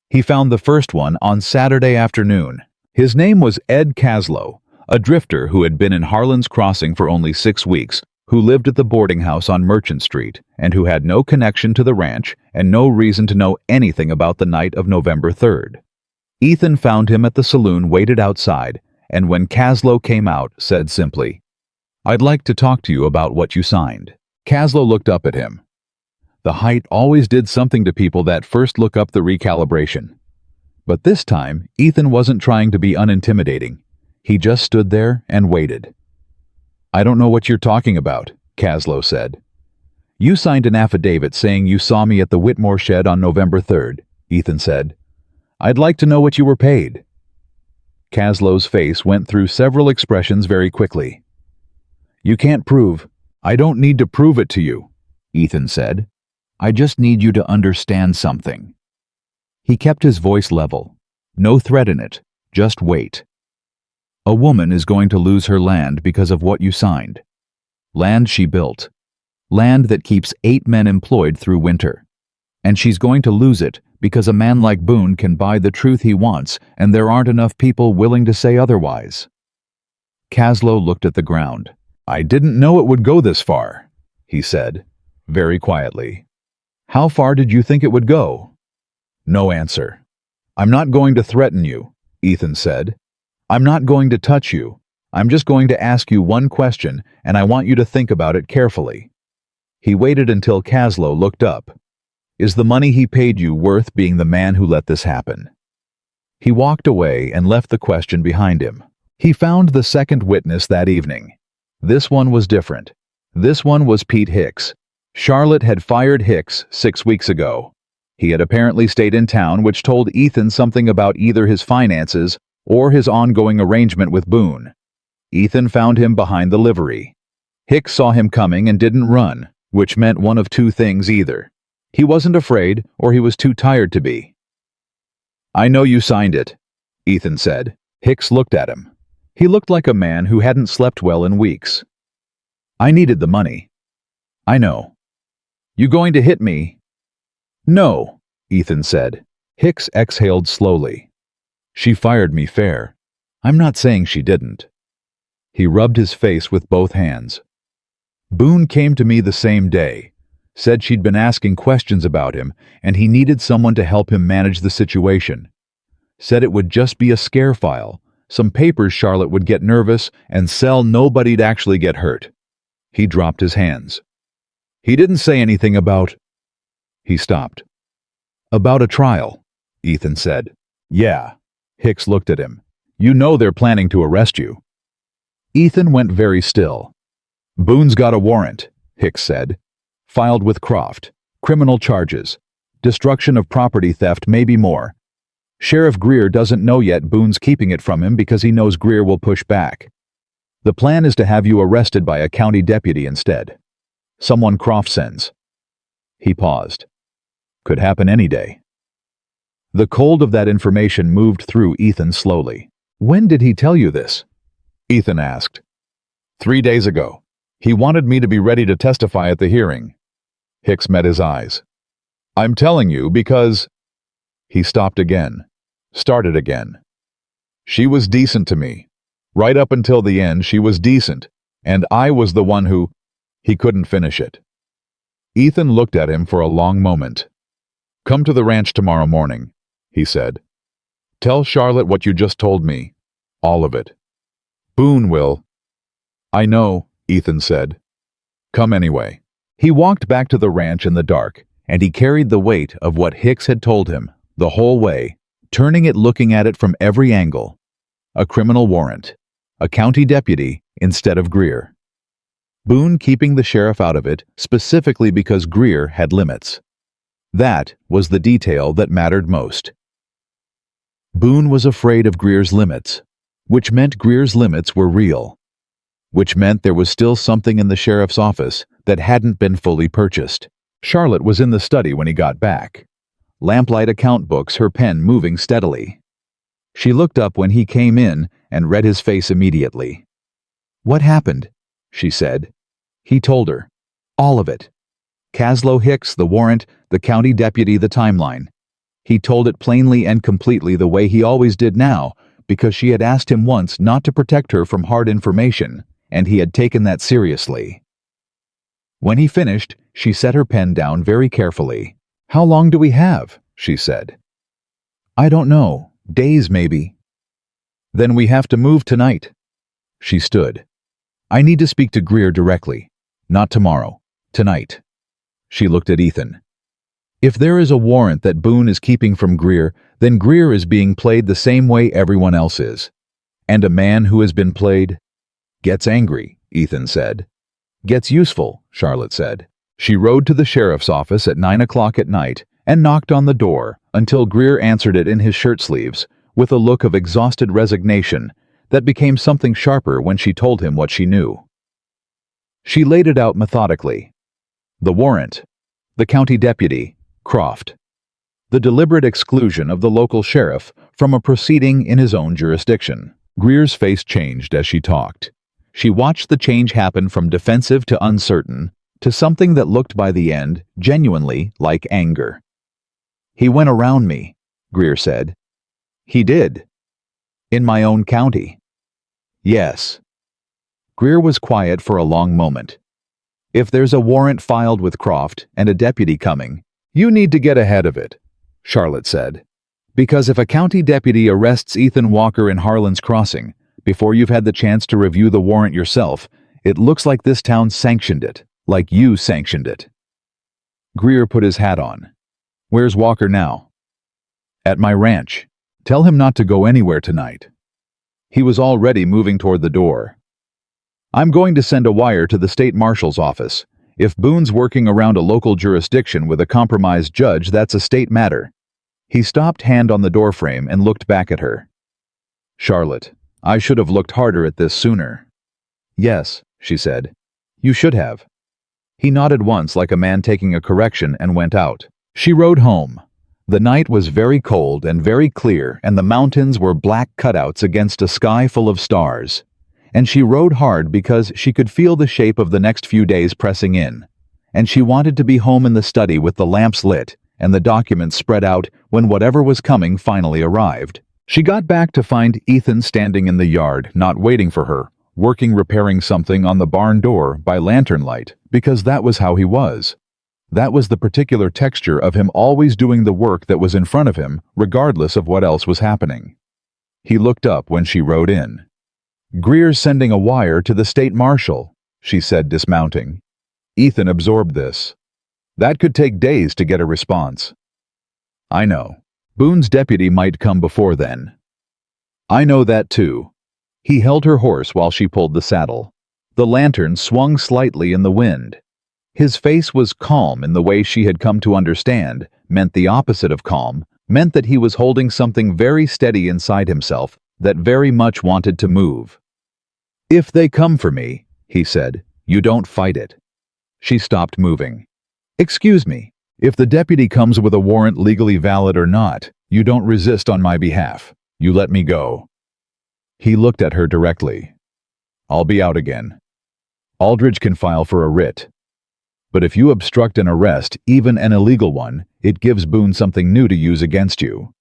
He found the first one on Saturday afternoon. His name was Ed Caslow, a drifter who had been in Harlan's Crossing for only 6 weeks, who lived at the boarding house on Merchant Street, and who had no connection to the ranch and no reason to know anything about the night of November 3rd. Ethan found him at the saloon, waited outside, and when Caslow came out, said simply, I'd like to talk to you about what you signed. Caslow looked up at him. The height always did something to people that first look up the recalibration. But this time, Ethan wasn't trying to be unintimidating. He just stood there and waited. I don't know what you're talking about, Caslow said. You signed an affidavit saying you saw me at the Whitmore shed on November 3rd, Ethan said. I'd like to know what you were paid. Caslow's face went through several expressions very quickly. You can't prove. I don't need to prove it to you, Ethan said. I just need you to understand something. He kept his voice level. No threat in it, just wait. A woman is going to lose her land because of what you signed. Land she built. Land that keeps 8 men employed through winter. And she's going to lose it because a man like Boone can buy the truth he wants, and there aren't enough people willing to say otherwise. Caslow looked at the ground. I didn't know it would go this far, he said, very quietly. How far did you think it would go? No answer. I'm not going to threaten you, Ethan said. I'm not going to touch you. I'm just going to ask you one question, and I want you to think about it carefully." He waited until Caslow looked up. "Is the money he paid you worth being the man who let this happen?" He walked away and left the question behind him. He found the second witness that evening. This one was different. This one was Pete Hicks. Charlotte had fired Hicks 6 weeks ago. He had apparently stayed in town, which told Ethan something about either his finances or his ongoing arrangement with Boone. Ethan found him behind the livery. Hicks saw him coming and didn't run, which meant one of two things either. He wasn't afraid, or he was too tired to be. "I know you signed it," Ethan said. Hicks looked at him. He looked like a man who hadn't slept well in weeks. "I needed the money." "I know." "You going to hit me?" "No," Ethan said. Hicks exhaled slowly. "She fired me fair. I'm not saying she didn't." He rubbed his face with both hands. "Boone came to me the same day, said she'd been asking questions about him and he needed someone to help him manage the situation. Said it would just be a scare file, some papers Charlotte would get nervous and sell, nobody'd actually get hurt." He dropped his hands. "He didn't say anything about—" He stopped. "About a trial," Ethan said. "Yeah." Hicks looked at him. "You know they're planning to arrest you." Ethan went very still. "Boone's got a warrant," Hicks said. "Filed with Croft. Criminal charges. Destruction of property theft, maybe more. Sheriff Greer doesn't know yet Boone's keeping it from him because he knows Greer will push back. The plan is to have you arrested by a county deputy instead. Someone Croft sends." He paused. "Could happen any day." The cold of that information moved through Ethan slowly. "When did he tell you this?" Ethan asked. 3 days ago. He wanted me to be ready to testify at the hearing." Hicks met his eyes. "I'm telling you because—" He stopped again. Started again. "She was decent to me. Right up until the end, she was decent. And I was the one who—" He couldn't finish it. Ethan looked at him for a long moment. "Come to the ranch tomorrow morning," he said. "Tell Charlotte what you just told me. All of it. Boone will—" "I know," Ethan said. "Come anyway." He walked back to the ranch in the dark, and he carried the weight of what Hicks had told him the whole way, turning it, looking at it from every angle. A criminal warrant. A county deputy instead of Greer. Boone keeping the sheriff out of it specifically because Greer had limits. That was the detail that mattered most. Boone was afraid of Greer's limits, which meant Greer's limits were real. Which meant there was still something in the sheriff's office that hadn't been fully purchased. Charlotte was in the study when he got back. Lamplight account books, her pen moving steadily. She looked up when he came in and read his face immediately. "What happened?" she said. He told her. All of it. Caslow Hicks, the warrant, the county deputy, the timeline. He told it plainly and completely the way he always did now, because she had asked him once not to protect her from hard information, and he had taken that seriously. When he finished, she set her pen down very carefully. "How long do we have?" she said. "I don't know. Days, maybe." "Then we have to move tonight." She stood. "I need to speak to Greer directly. Not tomorrow. Tonight." She looked at Ethan. "If there is a warrant that Boone is keeping from Greer, then Greer is being played the same way everyone else is. And a man who has been played gets angry," Ethan said. "Gets useful," Charlotte said. She rode to the sheriff's office at 9 o'clock at night and knocked on the door until Greer answered it in his shirt sleeves with a look of exhausted resignation that became something sharper when she told him what she knew. She laid it out methodically. The warrant. The county deputy, Croft. The deliberate exclusion of the local sheriff from a proceeding in his own jurisdiction. Greer's face changed as she talked. She watched the change happen from defensive to uncertain to something that looked by the end genuinely like anger. "He went around me," Greer said. "He did. In my own county." "Yes." Greer was quiet for a long moment. "If there's a warrant filed with Croft and a deputy coming, you need to get ahead of it," Charlotte said. "Because if a county deputy arrests Ethan Walker in Harlan's Crossing Before you've had the chance to review the warrant yourself, it looks like this town sanctioned it, like you sanctioned it." Greer put his hat on. "Where's Walker now?" "At my ranch. Tell him not to go anywhere tonight." He was already moving toward the door. "I'm going to send a wire to the state marshal's office. If Boone's working around a local jurisdiction with a compromised judge, that's a state matter." He stopped, hand on the doorframe, and looked back at her. "Charlotte, I should have looked harder at this sooner." "Yes," she said. "You should have." He nodded once like a man taking a correction and went out. She rode home. The night was very cold and very clear, and the mountains were black cutouts against a sky full of stars. And she rode hard because she could feel the shape of the next few days pressing in. And she wanted to be home in the study with the lamps lit and the documents spread out when whatever was coming finally arrived. She got back to find Ethan standing in the yard, not waiting for her, working repairing something on the barn door by lantern light, because that was how he was. That was the particular texture of him, always doing the work that was in front of him, regardless of what else was happening. He looked up when she rode in. "Greer's sending a wire to the state marshal," she said, dismounting. Ethan absorbed this. That could take days to get a response. "I know. Boone's deputy might come before then." "I know that too." He held her horse while she pulled the saddle. The lantern swung slightly in the wind. His face was calm in the way she had come to understand, meant the opposite of calm, meant that he was holding something very steady inside himself that very much wanted to move. "If they come for me," he said, "you don't fight it." She stopped moving. "Excuse me, if the deputy comes with a warrant legally valid or not, you don't resist on my behalf. You let me go." He looked at her directly. "I'll be out again. Aldridge can file for a writ. But if you obstruct an arrest, even an illegal one, it gives Boone something new to use against you."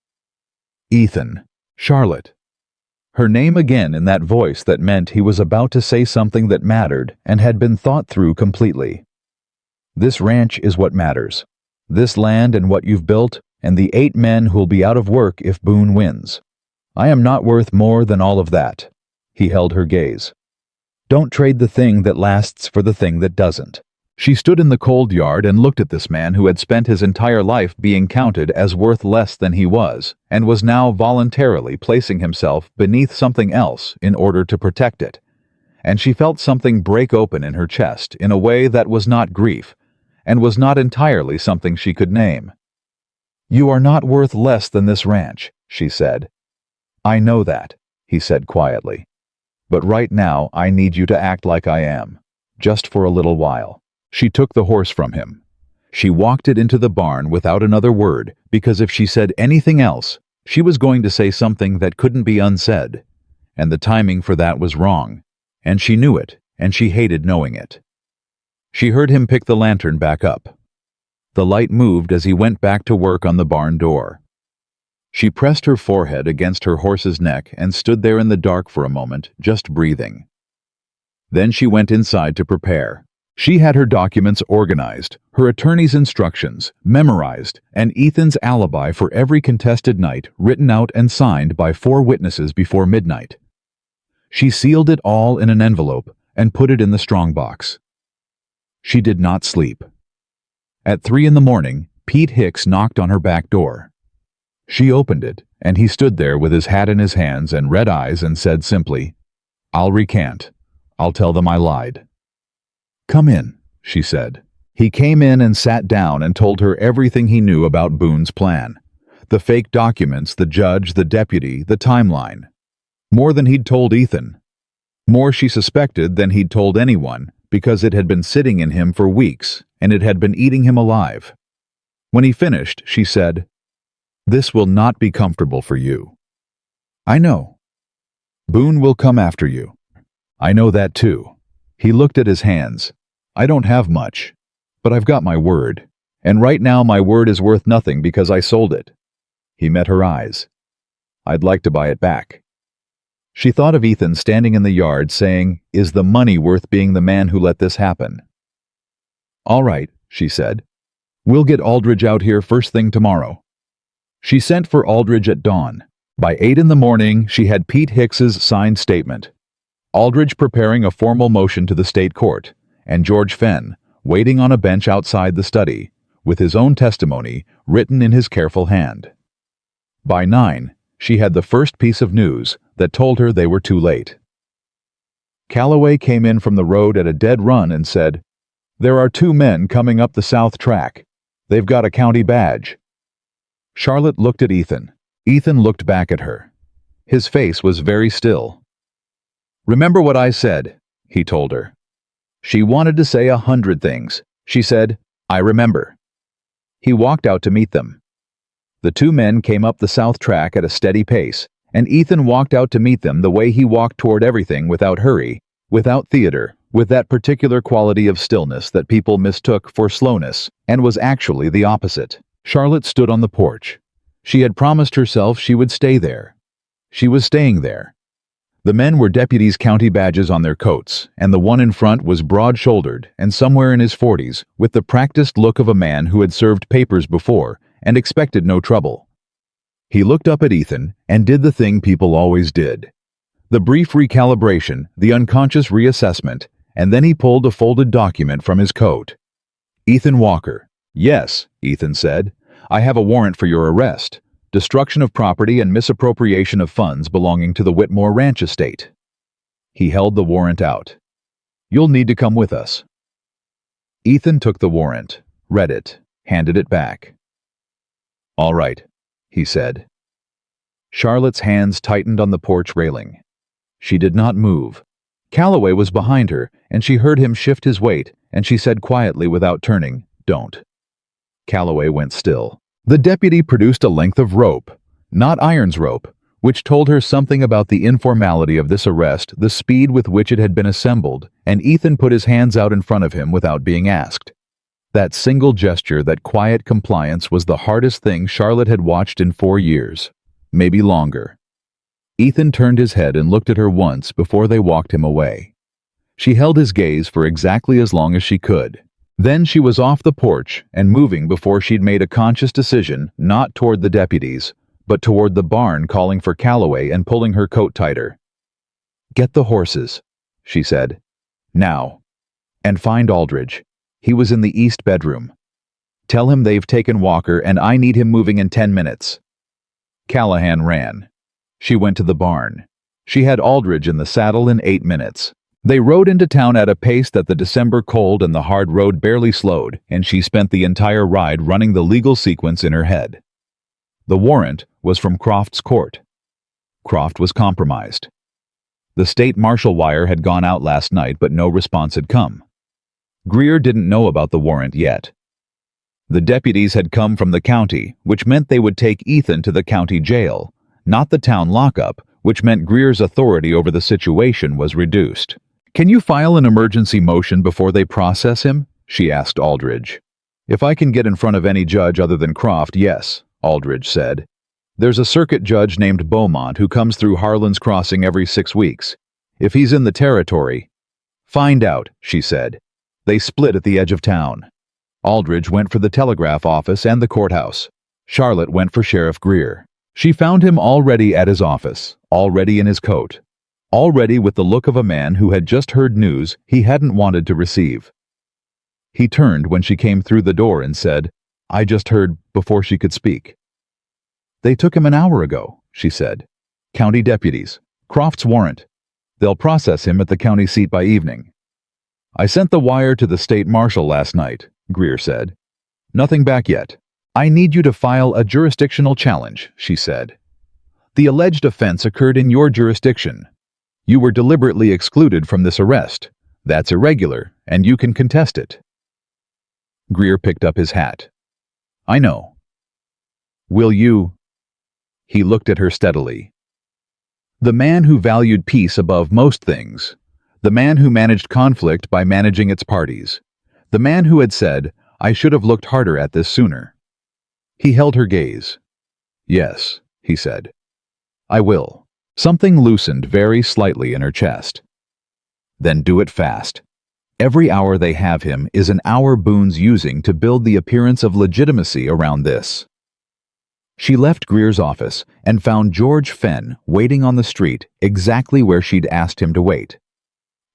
"Ethan. Charlotte." Her name again in that voice that meant he was about to say something that mattered and had been thought through completely. "This ranch is what matters. This land and what you've built, and the 8 men who'll be out of work if Boone wins. I am not worth more than all of that." He held her gaze. "Don't trade the thing that lasts for the thing that doesn't." She stood in the cold yard and looked at this man who had spent his entire life being counted as worth less than he was, and was now voluntarily placing himself beneath something else in order to protect it. And she felt something break open in her chest in a way that was not grief, and was not entirely something she could name. "You are not worth less than this ranch," she said. "I know that," he said quietly. "But right now I need you to act like I am, just for a little while." She took the horse from him. She walked it into the barn without another word, because if she said anything else, she was going to say something that couldn't be unsaid. And the timing for that was wrong. And she knew it, and she hated knowing it. She heard him pick the lantern back up. The light moved as he went back to work on the barn door. She pressed her forehead against her horse's neck and stood there in the dark for a moment, just breathing. Then she went inside to prepare. She had her documents organized, her attorney's instructions memorized, and Ethan's alibi for every contested night written out and signed by 4 witnesses before midnight. She sealed it all in an envelope and put it in the strongbox. She did not sleep. At 3 in the morning, Pete Hicks knocked on her back door. She opened it, and he stood there with his hat in his hands and red eyes and said simply, "I'll recant. I'll tell them I lied." "Come in," she said. He came in and sat down and told her everything he knew about Boone's plan. The fake documents, the judge, the deputy, the timeline. More than he'd told Ethan. More, she suspected, than he'd told anyone, because it had been sitting in him for weeks, and it had been eating him alive. When he finished, she said, "This will not be comfortable for you." "I know. Boone will come after you." "I know that too." He looked at his hands. "I don't have much, but I've got my word. And right now my word is worth nothing because I sold it." He met her eyes. "I'd like to buy it back." She thought of Ethan standing in the yard saying, "Is the money worth being the man who let this happen?" "All right," she said. "We'll get Aldridge out here first thing tomorrow." She sent for Aldridge at dawn. By 8 in the morning, she had Pete Hicks's signed statement, Aldridge preparing a formal motion to the state court, and George Fenn waiting on a bench outside the study, with his own testimony written in his careful hand. By 9, she had the first piece of news that told her they were too late. Calloway came in from the road at a dead run and said, "There are 2 men coming up the south track. They've got a county badge." Charlotte looked at Ethan. Ethan looked back at her. His face was very still. "Remember what I said," he told her. She wanted to say 100 things. She said, "I remember." He walked out to meet them. The 2 men came up the south track at a steady pace, and Ethan walked out to meet them the way he walked toward everything, without hurry, without theater, with that particular quality of stillness that people mistook for slowness, and was actually the opposite. Charlotte stood on the porch. She had promised herself she would stay there. She was staying there. The men were deputies' county badges on their coats, and the one in front was broad-shouldered and somewhere in his 40s, with the practiced look of a man who had served papers before and expected no trouble. He looked up at Ethan and did the thing people always did. The brief recalibration, the unconscious reassessment, and then he pulled a folded document from his coat. "Ethan Walker." "Yes," Ethan said. "I have a warrant for your arrest. Destruction of property and misappropriation of funds belonging to the Whitmore Ranch estate." He held the warrant out. "You'll need to come with us." Ethan took the warrant, read it, handed it back. "All right," he said. Charlotte's hands tightened on the porch railing. She did not move. Calloway was behind her, and she heard him shift his weight, and she said quietly without turning, "Don't." Calloway went still. The deputy produced a length of rope, not Iron's rope, which told her something about the informality of this arrest, the speed with which it had been assembled, and Ethan put his hands out in front of him without being asked. That single gesture, that quiet compliance, was the hardest thing Charlotte had watched in 4 years, maybe longer. Ethan turned his head and looked at her once before they walked him away. She held his gaze for exactly as long as she could. Then she was off the porch and moving before she'd made a conscious decision, not toward the deputies, but toward the barn, calling for Calloway and pulling her coat tighter. "Get the horses," she said. "Now. And find Aldridge. He was in the east bedroom. Tell him they've taken Walker and I need him moving in 10 minutes. Callahan ran. She went to the barn. She had Aldridge in the saddle in 8 minutes. They rode into town at a pace that the December cold and the hard road barely slowed, and she spent the entire ride running the legal sequence in her head. The warrant was from Croft's court. Croft was compromised. The state marshal wire had gone out last night, but no response had come. Greer didn't know about the warrant yet. The deputies had come from the county, which meant they would take Ethan to the county jail, not the town lockup, which meant Greer's authority over the situation was reduced. "Can you file an emergency motion before they process him?" she asked Aldridge. "If I can get in front of any judge other than Croft, yes," Aldridge said. "There's a circuit judge named Beaumont who comes through Harlan's Crossing every 6 weeks. If he's in the territory—" "Find out," she said. They split at the edge of town. Aldridge went for the telegraph office and the courthouse. Charlotte went for Sheriff Greer. She found him already at his office, already in his coat, already with the look of a man who had just heard news he hadn't wanted to receive. He turned when she came through the door and said, "I just heard," before she could speak. "They took him an hour ago," she said. "County deputies. Croft's warrant. They'll process him at the county seat by evening." "I sent the wire to the state marshal last night," Greer said. "Nothing back yet. I need you to file a jurisdictional challenge," she said. "The alleged offense occurred in your jurisdiction. You were deliberately excluded from this arrest. That's irregular, and you can contest it." Greer picked up his hat. "I know." "Will you—" He looked at her steadily. The man who valued peace above most things. The man who managed conflict by managing its parties. The man who had said, "I should have looked harder at this sooner." He held her gaze. "Yes," he said. "I will." Something loosened very slightly in her chest. "Then do it fast. Every hour they have him is an hour Boone's using to build the appearance of legitimacy around this." She left Greer's office and found George Fenn waiting on the street exactly where she'd asked him to wait.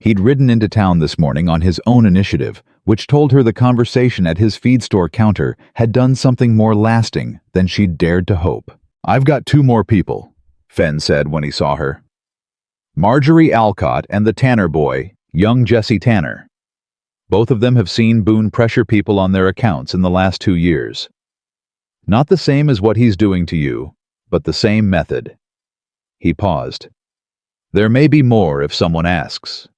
He'd ridden into town this morning on his own initiative, which told her the conversation at his feed store counter had done something more lasting than she'd dared to hope. "I've got two more people," Fenn said when he saw her. "Marjorie Alcott and the Tanner boy, young Jesse Tanner. Both of them have seen Boone pressure people on their accounts in the last 2 years. Not the same as what he's doing to you, but the same method." He paused. "There may be more if someone asks."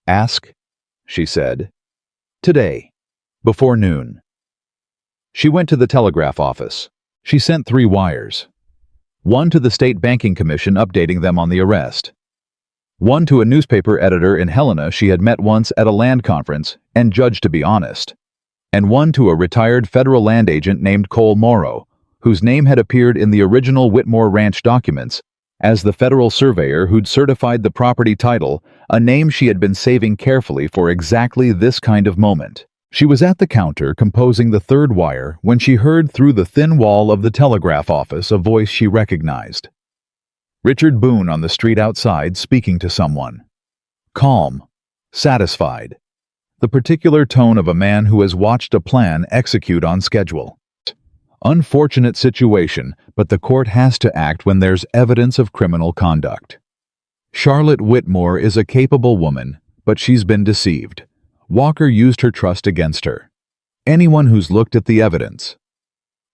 "Ask," she said. "Today, before noon." She went to the telegraph office. She sent 3 wires. One to the State Banking Commission updating them on the arrest. One to a newspaper editor in Helena she had met once at a land conference and judged to be honest. And one to a retired federal land agent named Cole Morrow, whose name had appeared in the original Whitmore Ranch documents as the federal surveyor who'd certified the property title, a name she had been saving carefully for exactly this kind of moment. She was at the counter composing the 3rd wire when she heard through the thin wall of the telegraph office a voice she recognized. Richard Boone on the street outside speaking to someone. Calm, satisfied. The particular tone of a man who has watched a plan execute on schedule. Unfortunate situation, but the court has to act when there's evidence of criminal conduct. Charlotte Whitmore is a capable woman, but she's been deceived. Walker used her trust against her. Anyone who's looked at the evidence.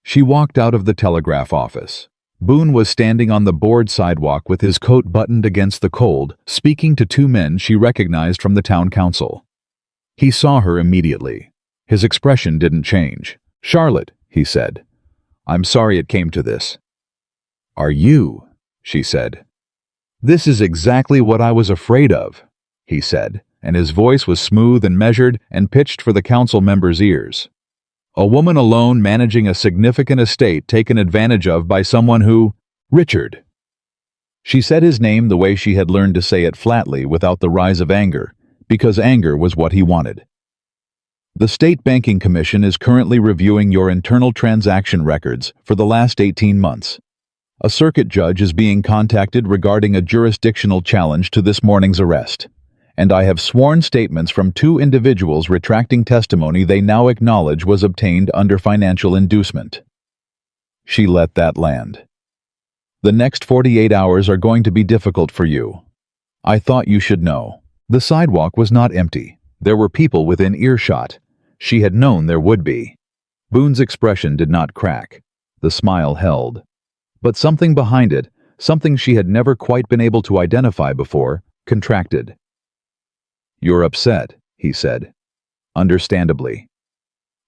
She walked out of the telegraph office. Boone was standing on the board sidewalk with his coat buttoned against the cold, speaking to 2 men she recognized from the town council. He saw her immediately. His expression didn't change. "Charlotte," he said. "I'm sorry it came to this." "Are you?" she said. "This is exactly what I was afraid of," he said, and his voice was smooth and measured and pitched for the council members' ears. "A woman alone managing a significant estate taken advantage of by someone who— Richard." She said his name the way she had learned to say it flatly without the rise of anger, because anger was what he wanted. "The State Banking Commission is currently reviewing your internal transaction records for the last 18 months. A circuit judge is being contacted regarding a jurisdictional challenge to this morning's arrest, and I have sworn statements from 2 individuals retracting testimony they now acknowledge was obtained under financial inducement." She let that land. "The next 48 hours are going to be difficult for you. I thought you should know." The sidewalk was not empty. There were people within earshot. She had known there would be. Boone's expression did not crack. The smile held. But something behind it, something she had never quite been able to identify before, contracted. "You're upset," he said. "Understandably."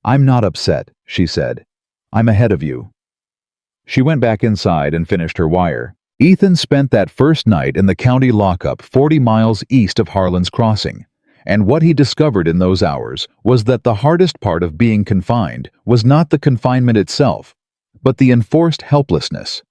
"I'm not upset," she said. "I'm ahead of you." She went back inside and finished her wire. Ethan spent that first night in the county lockup 40 miles east of Harlan's Crossing, and what he discovered in those hours was that the hardest part of being confined was not the confinement itself, but the enforced helplessness,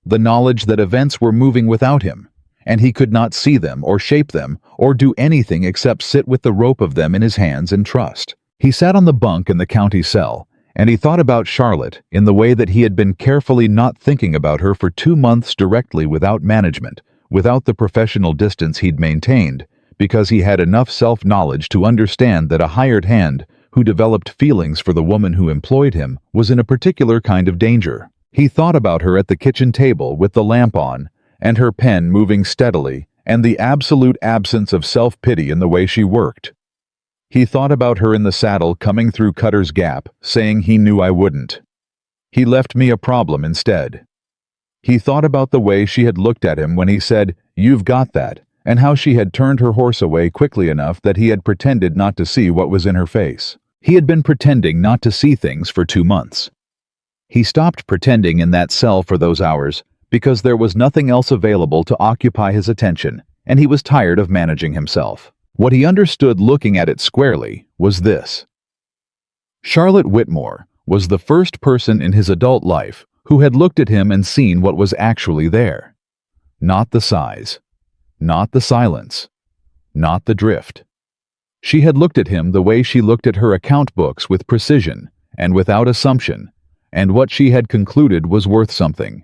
the knowledge that events were moving without him, and he could not see them or shape them or do anything except sit with the rope of them in his hands and trust. He sat on the bunk in the county cell, and he thought about Charlotte in the way that he had been carefully not thinking about her for 2 months directly without management, without the professional distance he'd maintained, because he had enough self-knowledge to understand that a hired hand who developed feelings for the woman who employed him was in a particular kind of danger. He thought about her at the kitchen table with the lamp on, and her pen moving steadily, and the absolute absence of self-pity in the way she worked. He thought about her in the saddle coming through Cutter's Gap, saying he knew I wouldn't. He left me a problem instead. He thought about the way she had looked at him when he said, "You've got that," and how she had turned her horse away quickly enough that he had pretended not to see what was in her face. He had been pretending not to see things for 2 months. He stopped pretending in that cell for those hours because there was nothing else available to occupy his attention, and he was tired of managing himself. What he understood looking at it squarely was this. Charlotte Whitmore was the first person in his adult life who had looked at him and seen what was actually there. Not the size. Not the silence. Not the drift. She had looked at him the way she looked at her account books with precision and without assumption, and what she had concluded was worth something.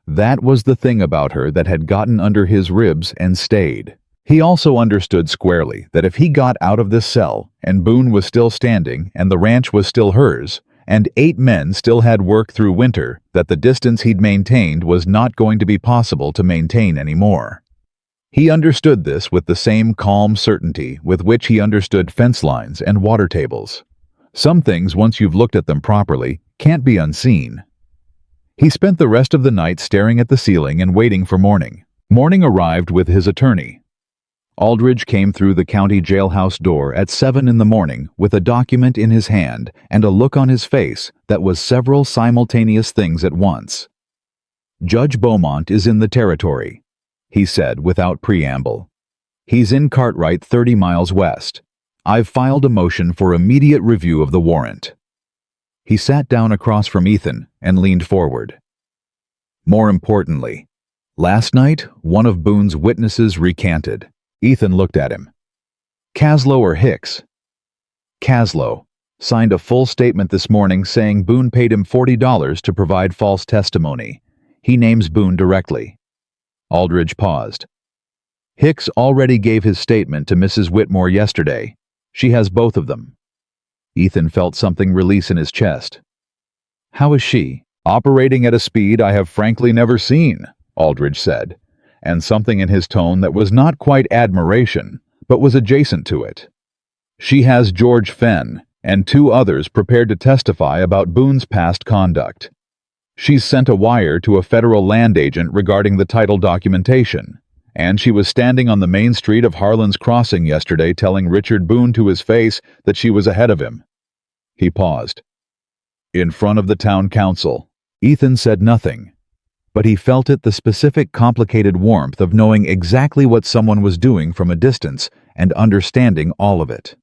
That was the thing about her that had gotten under his ribs and stayed. He also understood squarely that if he got out of this cell, and Boone was still standing, and the ranch was still hers, and 8 men still had work through winter, that the distance he'd maintained was not going to be possible to maintain anymore. He understood this with the same calm certainty with which he understood fence lines and water tables. Some things, once you've looked at them properly, can't be unseen. He spent the rest of the night staring at the ceiling and waiting for morning. Morning arrived with his attorney. Aldridge came through the county jailhouse door at 7 in the morning with a document in his hand and a look on his face that was several simultaneous things at once. "Judge Beaumont is in the territory," he said without preamble. "He's in Cartwright 30 miles west. I've filed a motion for immediate review of the warrant." He sat down across from Ethan and leaned forward. "More importantly, last night one of Boone's witnesses recanted." Ethan looked at him. "Caslow or Hicks?" "Caslow. Signed a full statement this morning saying Boone paid him $40 to provide false testimony. He names Boone directly." Aldridge paused. "Hicks already gave his statement to Mrs. Whitmore yesterday. She has both of them." Ethan felt something release in his chest. "How is she?" "Operating at a speed I have frankly never seen," Aldridge said, and something in his tone that was not quite admiration, but was adjacent to it. "She has George Fenn and 2 others prepared to testify about Boone's past conduct. She's sent a wire to a federal land agent regarding the title documentation, and she was standing on the main street of Harlan's Crossing yesterday telling Richard Boone to his face that she was ahead of him." He paused. "In front of the town council." Ethan said nothing, but he felt it, the specific, complicated warmth of knowing exactly what someone was doing from a distance and understanding all of it.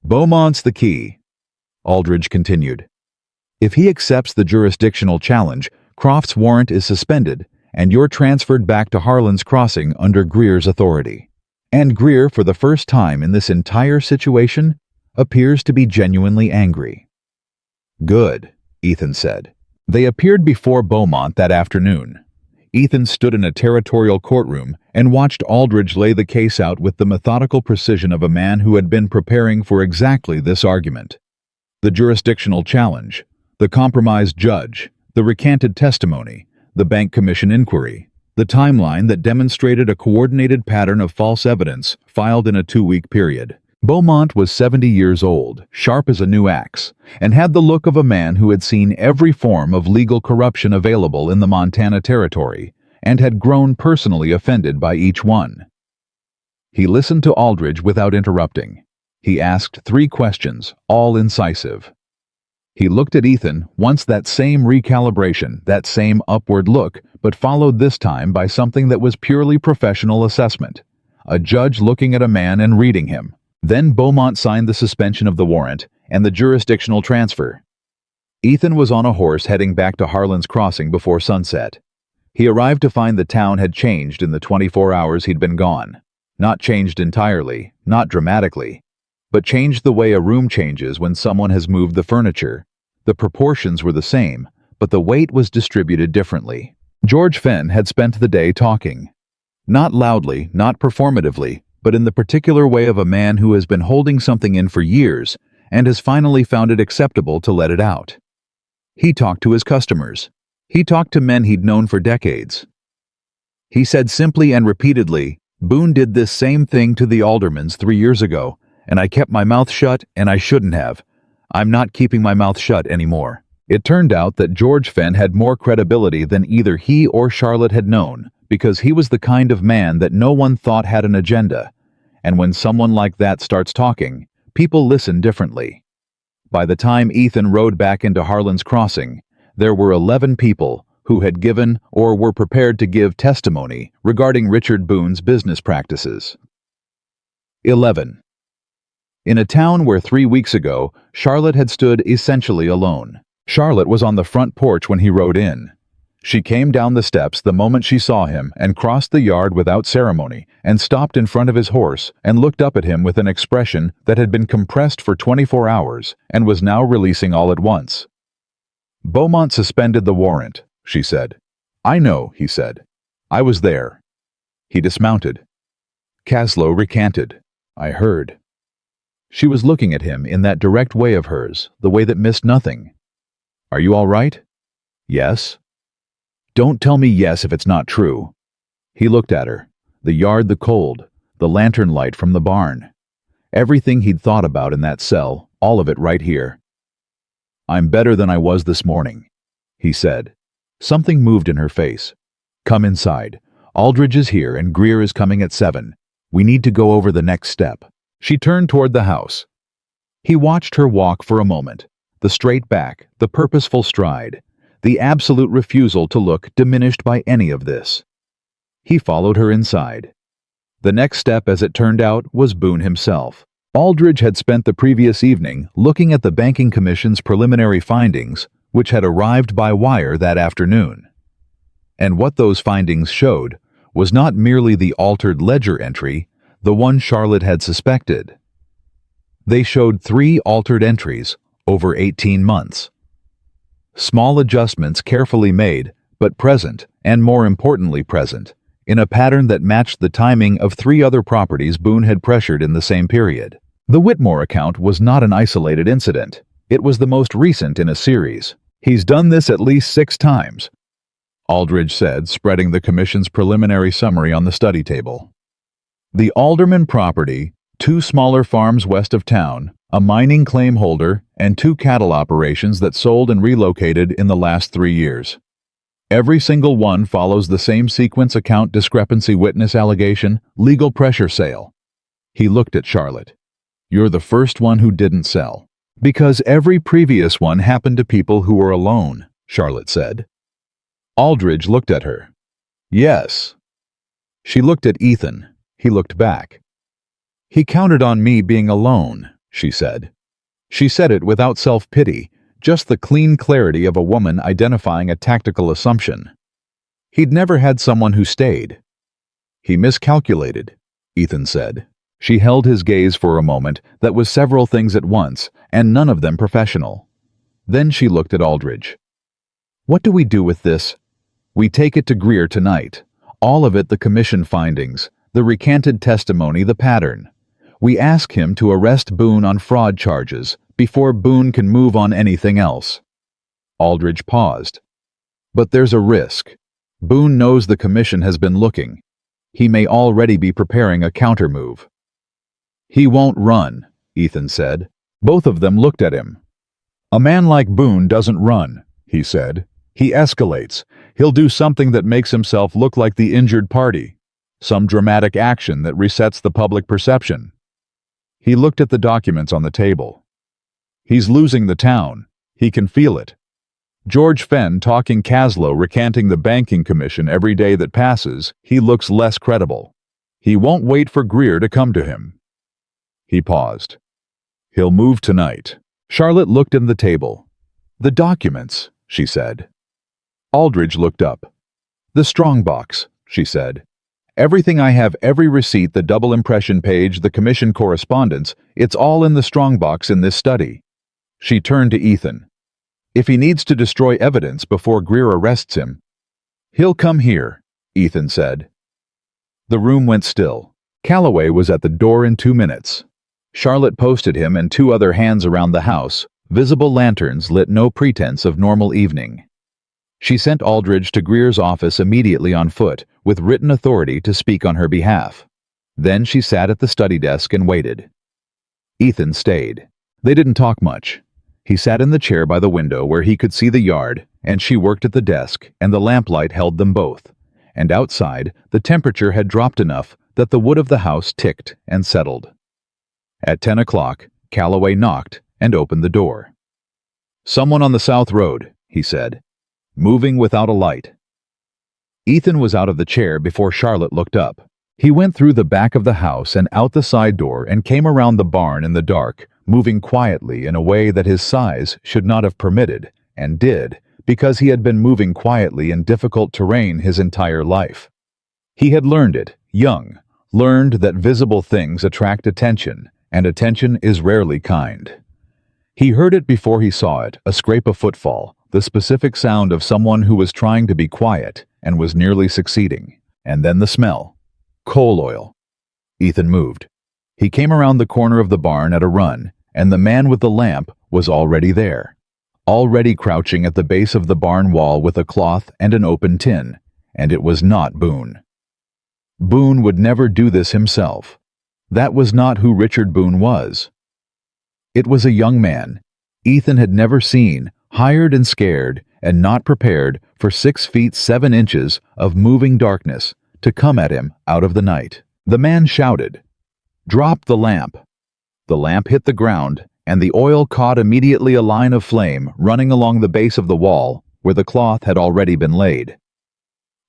"Beaumont's the key," Aldridge continued. "If he accepts the jurisdictional challenge, Croft's warrant is suspended, and you're transferred back to Harlan's Crossing under Greer's authority." And Greer, for the first time in this entire situation, appears to be genuinely angry. "Good," Ethan said. They appeared before Beaumont that afternoon. Ethan stood in a territorial courtroom and watched Aldridge lay the case out with the methodical precision of a man who had been preparing for exactly this argument. The jurisdictional challenge, the compromised judge, the recanted testimony, the bank commission inquiry, the timeline that demonstrated a coordinated pattern of false evidence filed in a 2-week period. Beaumont was 70 years old, sharp as a new axe, and had the look of a man who had seen every form of legal corruption available in the Montana Territory and had grown personally offended by each one. He listened to Aldridge without interrupting. He asked 3 questions, all incisive. He looked at Ethan, once that same recalibration, that same upward look, but followed this time by something that was purely professional assessment. A judge looking at a man and reading him. Then Beaumont signed the suspension of the warrant and the jurisdictional transfer. Ethan was on a horse heading back to Harlan's Crossing before sunset. He arrived to find the town had changed in the 24 hours he'd been gone. Not changed entirely, not dramatically, but changed the way a room changes when someone has moved the furniture. The proportions were the same, but the weight was distributed differently. George Fenn had spent the day talking. Not loudly, not performatively, but in the particular way of a man who has been holding something in for years and has finally found it acceptable to let it out. He talked to his customers. He talked to men he'd known for decades. He said simply and repeatedly, "Boone did this same thing to the aldermans 3 years ago, and I kept my mouth shut, and I shouldn't have. I'm not keeping my mouth shut anymore." It turned out that George Fenn had more credibility than either he or Charlotte had known, because he was the kind of man that no one thought had an agenda, and when someone like that starts talking, people listen differently. By the time Ethan rode back into Harlan's Crossing, there were 11 people who had given or were prepared to give testimony regarding Richard Boone's business practices. 11. In a town where 3 weeks ago, Charlotte had stood essentially alone. Charlotte was on the front porch when he rode in. She came down the steps the moment she saw him and crossed the yard without ceremony and stopped in front of his horse and looked up at him with an expression that had been compressed for 24 hours and was now releasing all at once. Beaumont suspended the warrant, she said. I know, he said. I was there. He dismounted. Caslow recanted. I heard. She was looking at him in that direct way of hers, the way that missed nothing. Are you all right? Yes. Don't tell me yes if it's not true. He looked at her. The yard, the cold, the lantern light from the barn. Everything he'd thought about in that cell, all of it right here. I'm better than I was this morning, he said. Something moved in her face. Come inside. Aldridge is here and Greer is coming at 7. We need to go over the next step. She turned toward the house. He watched her walk for a moment. The straight back, the purposeful stride, the absolute refusal to look diminished by any of this. He followed her inside. The next step, as it turned out, was Boone himself. Aldridge had spent the previous evening looking at the Banking Commission's preliminary findings, which had arrived by wire that afternoon. And what those findings showed was not merely the altered ledger entry, the one Charlotte had suspected. They showed 3 altered entries over 18 months. Small adjustments carefully made, but present, and more importantly present, in a pattern that matched the timing of 3 other properties Boone had pressured in the same period. The Whitmore account was not an isolated incident. It was the most recent in a series. He's done this at least 6 times, Aldridge said, spreading the commission's preliminary summary on the study table. The Alderman property, 2 smaller farms west of town, a mining claim holder, and 2 cattle operations that sold and relocated in the last 3 years. Every single one follows the same sequence: account discrepancy, witness allegation, legal pressure, sale. He looked at Charlotte. You're the first one who didn't sell. Because every previous one happened to people who were alone, Charlotte said. Aldridge looked at her. Yes. She looked at Ethan. He looked back. He counted on me being alone, she said. She said it without self-pity, just the clean clarity of a woman identifying a tactical assumption. He'd never had someone who stayed. He miscalculated, Ethan said. She held his gaze for a moment that was several things at once, and none of them professional. Then she looked at Aldridge. What do we do with this? We take it to Greer tonight. All of it, the commission findings, the recanted testimony, the pattern. We ask him to arrest Boone on fraud charges before Boone can move on anything else. Aldridge paused. But there's a risk. Boone knows the commission has been looking. He may already be preparing a countermove. He won't run, Ethan said. Both of them looked at him. A man like Boone doesn't run, he said. He escalates. He'll do something that makes himself look like the injured party. Some dramatic action that resets the public perception. He looked at the documents on the table. He's losing the town. He can feel it. George Fenn talking Caslow recanting the Banking Commission every day that passes, he looks less credible. He won't wait for Greer to come to him. He paused. He'll move tonight. Charlotte looked at the table. The documents, she said. Aldridge looked up. The strongbox, she said. Everything I have, every receipt, the double impression page, the commission correspondence, it's all in the strongbox in this study. She turned to Ethan. If he needs to destroy evidence before Greer arrests him, he'll come here, Ethan said. The room went still. Calloway was at the door in 2 minutes. Charlotte posted him and 2 other hands around the house. Visible lanterns lit no pretense of normal evening. She sent Aldridge to Greer's office immediately on foot, with written authority to speak on her behalf. Then she sat at the study desk and waited. Ethan stayed. They didn't talk much. He sat in the chair by the window where he could see the yard, and she worked at the desk, and the lamplight held them both. And outside, the temperature had dropped enough that the wood of the house ticked and settled. At 10 o'clock, Calloway knocked and opened the door. Someone on the South Road, he said, moving without a light. Ethan was out of the chair before Charlotte looked up. He went through the back of the house and out the side door and came around the barn in the dark, moving quietly in a way that his size should not have permitted, and did, because he had been moving quietly in difficult terrain his entire life. He had learned it, young, learned that visible things attract attention, and attention is rarely kind. He heard it before he saw it, a scrape of footfall, the specific sound of someone who was trying to be quiet and was nearly succeeding. And then the smell. Coal oil. Ethan moved. He came around the corner of the barn at a run, and the man with the lamp was already there. Already crouching at the base of the barn wall with a cloth and an open tin, and it was not Boone. Boone would never do this himself. That was not who Richard Boone was. It was a young man Ethan had never seen, hired and scared, and not prepared for 6 feet 7 inches of moving darkness to come at him out of the night. The man shouted, "Drop the lamp!" The lamp hit the ground, and the oil caught immediately a line of flame running along the base of the wall where the cloth had already been laid.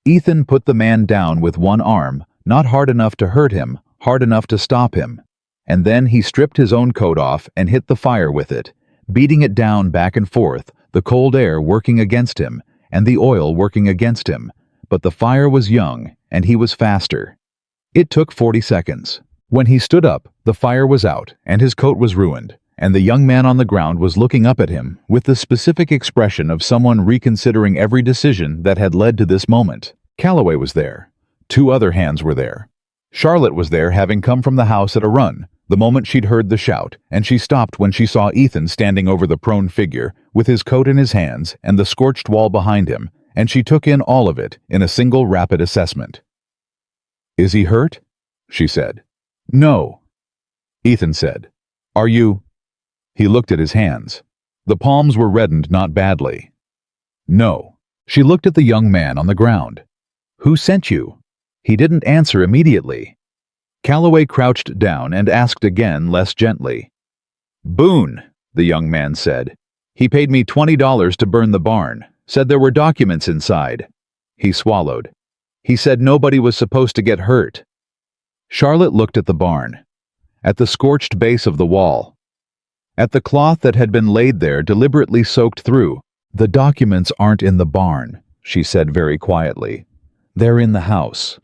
Ethan put the man down with one arm, not hard enough to hurt him, hard enough to stop him, and then he stripped his own coat off and hit the fire with it, beating it down back and forth, the cold air working against him and the oil working against him, but the fire was young and he was faster. It took 40 seconds. When he stood up, the fire was out and his coat was ruined, and the young man on the ground was looking up at him with the specific expression of someone reconsidering every decision that had led to this moment. Calloway was there. 2 other hands were there. Charlotte was there, having come from the house at a run, the moment she'd heard the shout, and she stopped when she saw Ethan standing over the prone figure with his coat in his hands and the scorched wall behind him, and she took in all of it in a single rapid assessment. "Is he hurt?" she said. "No," Ethan said. "Are you?" He looked at his hands. The palms were reddened not badly. "No." She looked at the young man on the ground. "Who sent you?" He didn't answer immediately. Calloway crouched down and asked again, less gently. "Boone," the young man said. "He paid me $20 to burn the barn, said there were documents inside." He swallowed. "He said nobody was supposed to get hurt." Charlotte looked at the barn, at the scorched base of the wall, at the cloth that had been laid there deliberately soaked through. "The documents aren't in the barn," she said very quietly. "They're in the house."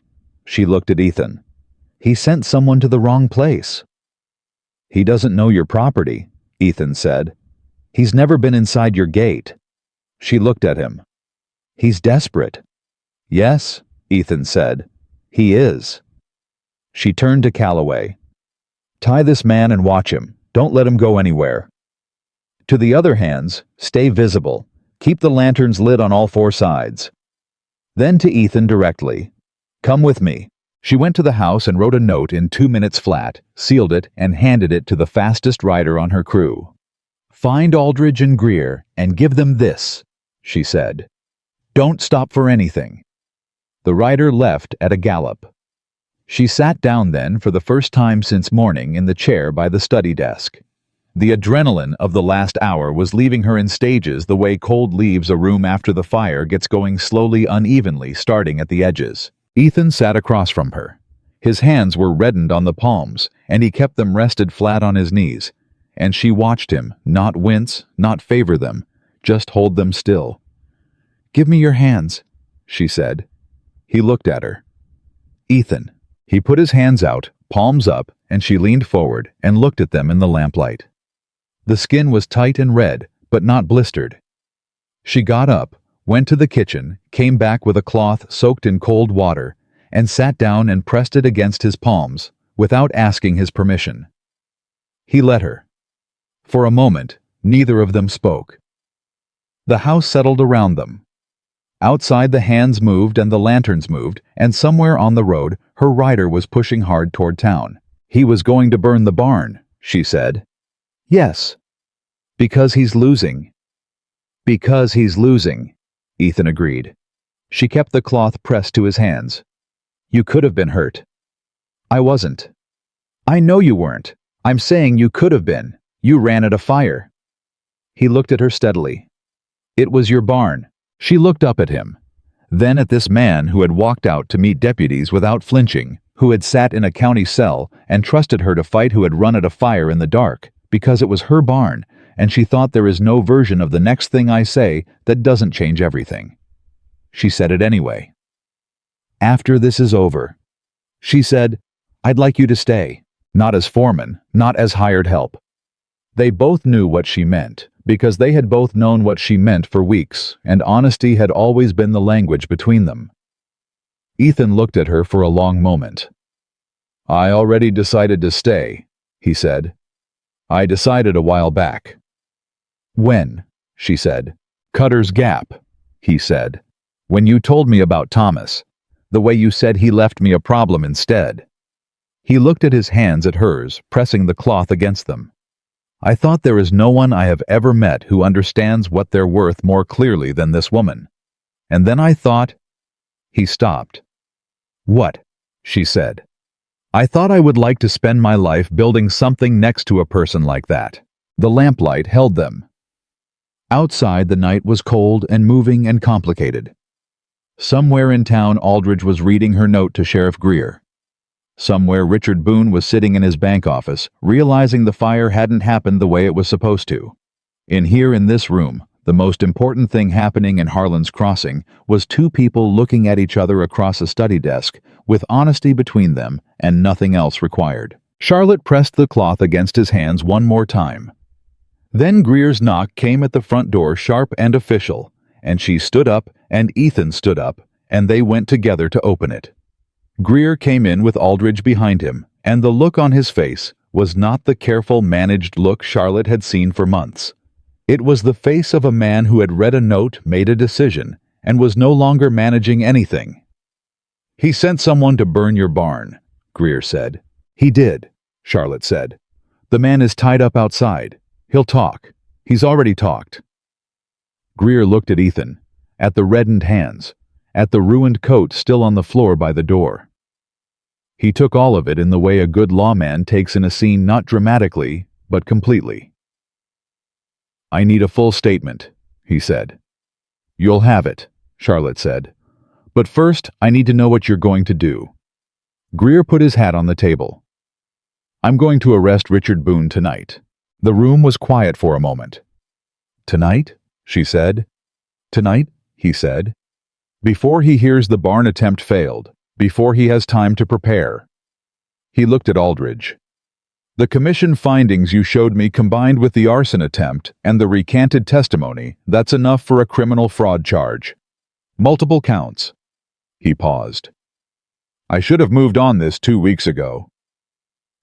She looked at Ethan. "He sent someone to the wrong place." "He doesn't know your property," Ethan said. "He's never been inside your gate." She looked at him. "He's desperate." "Yes," Ethan said. "He is." She turned to Calloway. "Tie this man and watch him. Don't let him go anywhere. To the other hands, stay visible. Keep the lanterns lit on all 4 sides." Then to Ethan directly. "Come with me." She went to the house and wrote a note in 2 minutes flat, sealed it, and handed it to the fastest rider on her crew. "Find Aldridge and Greer and give them this," she said. "Don't stop for anything." The rider left at a gallop. She sat down then for the first time since morning in the chair by the study desk. The adrenaline of the last hour was leaving her in stages, the way cold leaves a room after the fire gets going slowly, unevenly, starting at the edges. Ethan sat across from her. His hands were reddened on the palms, and he kept them rested flat on his knees, and she watched him, not wince, not favor them, just hold them still. "Give me your hands," she said. He looked at her. "Ethan." He put his hands out, palms up, and she leaned forward and looked at them in the lamplight. The skin was tight and red, but not blistered. She got up, went to the kitchen, came back with a cloth soaked in cold water, and sat down and pressed it against his palms, without asking his permission. He let her. For a moment, neither of them spoke. The house settled around them. Outside, the hands moved and the lanterns moved, and somewhere on the road, her rider was pushing hard toward town. "He was going to burn the barn," she said. "Yes." "Because he's losing." "Because he's losing," Ethan agreed. She kept the cloth pressed to his hands. "You could have been hurt." "I wasn't." "I know you weren't. I'm saying you could have been. You ran at a fire." He looked at her steadily. "It was your barn." She looked up at him, then at this man who had walked out to meet deputies without flinching, who had sat in a county cell and trusted her to fight, who had run at a fire in the dark, because it was her barn, and she thought, "There is no version of the next thing I say that doesn't change everything." She said it anyway. "After this is over," she said, "I'd like you to stay, not as foreman, not as hired help." They both knew what she meant, because they had both known what she meant for weeks, and honesty had always been the language between them. Ethan looked at her for a long moment. "I already decided to stay," he said. "I decided a while back." "When?" she said. "Cutter's Gap," he said. "When you told me about Thomas. The way you said he left me a problem instead." He looked at his hands at hers, pressing the cloth against them. "I thought there is no one I have ever met who understands what they're worth more clearly than this woman. And then I thought—" He stopped. "What?" she said. "I thought I would like to spend my life building something next to a person like that." The lamplight held them. Outside, the night was cold and moving and complicated. Somewhere in town, Aldridge was reading her note to Sheriff Greer. Somewhere, Richard Boone was sitting in his bank office, realizing the fire hadn't happened the way it was supposed to. In this room, the most important thing happening in Harlan's Crossing was two people looking at each other across a study desk, with honesty between them and nothing else required. Charlotte pressed the cloth against his hands one more time. Then Greer's knock came at the front door, sharp and official, and she stood up and Ethan stood up, and they went together to open it. Greer came in with Aldridge behind him, and the look on his face was not the careful, managed look Charlotte had seen for months. It was the face of a man who had read a note, made a decision, and was no longer managing anything. "He sent someone to burn your barn," Greer said. "He did," Charlotte said. "The man is tied up outside. He'll talk. He's already talked." Greer looked at Ethan, at the reddened hands, at the ruined coat still on the floor by the door. He took all of it in the way a good lawman takes in a scene, not dramatically, but completely. "I need a full statement," he said. "You'll have it," Charlotte said. "But first, I need to know what you're going to do." Greer put his hat on the table. "I'm going to arrest Richard Boone tonight." The room was quiet for a moment. "Tonight?" she said. "Tonight?" he said. "Before he hears the barn attempt failed, before he has time to prepare." He looked at Aldridge. "The commission findings you showed me combined with the arson attempt and the recanted testimony, that's enough for a criminal fraud charge. Multiple counts." He paused. "I should have moved on this 2 weeks ago."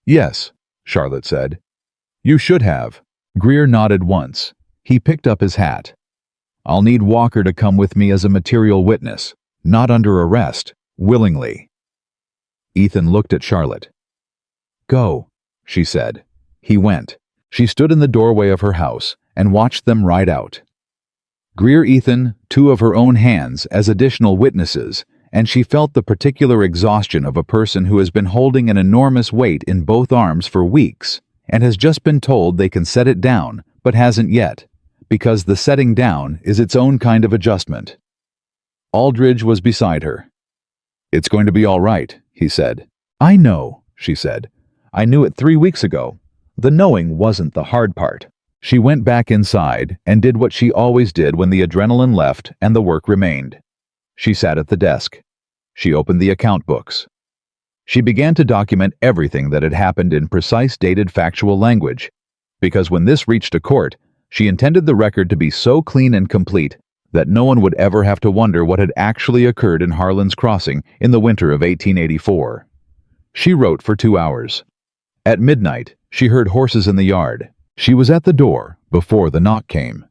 "Yes," Charlotte said. "You should have." Greer nodded once. He picked up his hat. "I'll need Walker to come with me as a material witness, not under arrest, willingly." Ethan looked at Charlotte. "Go," she said. He went. She stood in the doorway of her house and watched them ride out. Greer, Ethan, two of her own hands as additional witnesses, and she felt the particular exhaustion of a person who has been holding an enormous weight in both arms for weeks and has just been told they can set it down, but hasn't yet, because the setting down is its own kind of adjustment. Aldridge was beside her. "It's going to be all right," he said. "I know," she said. "I knew it 3 weeks ago. The knowing wasn't the hard part." She went back inside and did what she always did when the adrenaline left and the work remained. She sat at the desk. She opened the account books. She began to document everything that had happened in precise, dated, factual language, because when this reached a court, she intended the record to be so clean and complete that no one would ever have to wonder what had actually occurred in Harlan's Crossing in the winter of 1884. She wrote for 2 hours. At midnight, she heard horses in the yard. She was at the door before the knock came.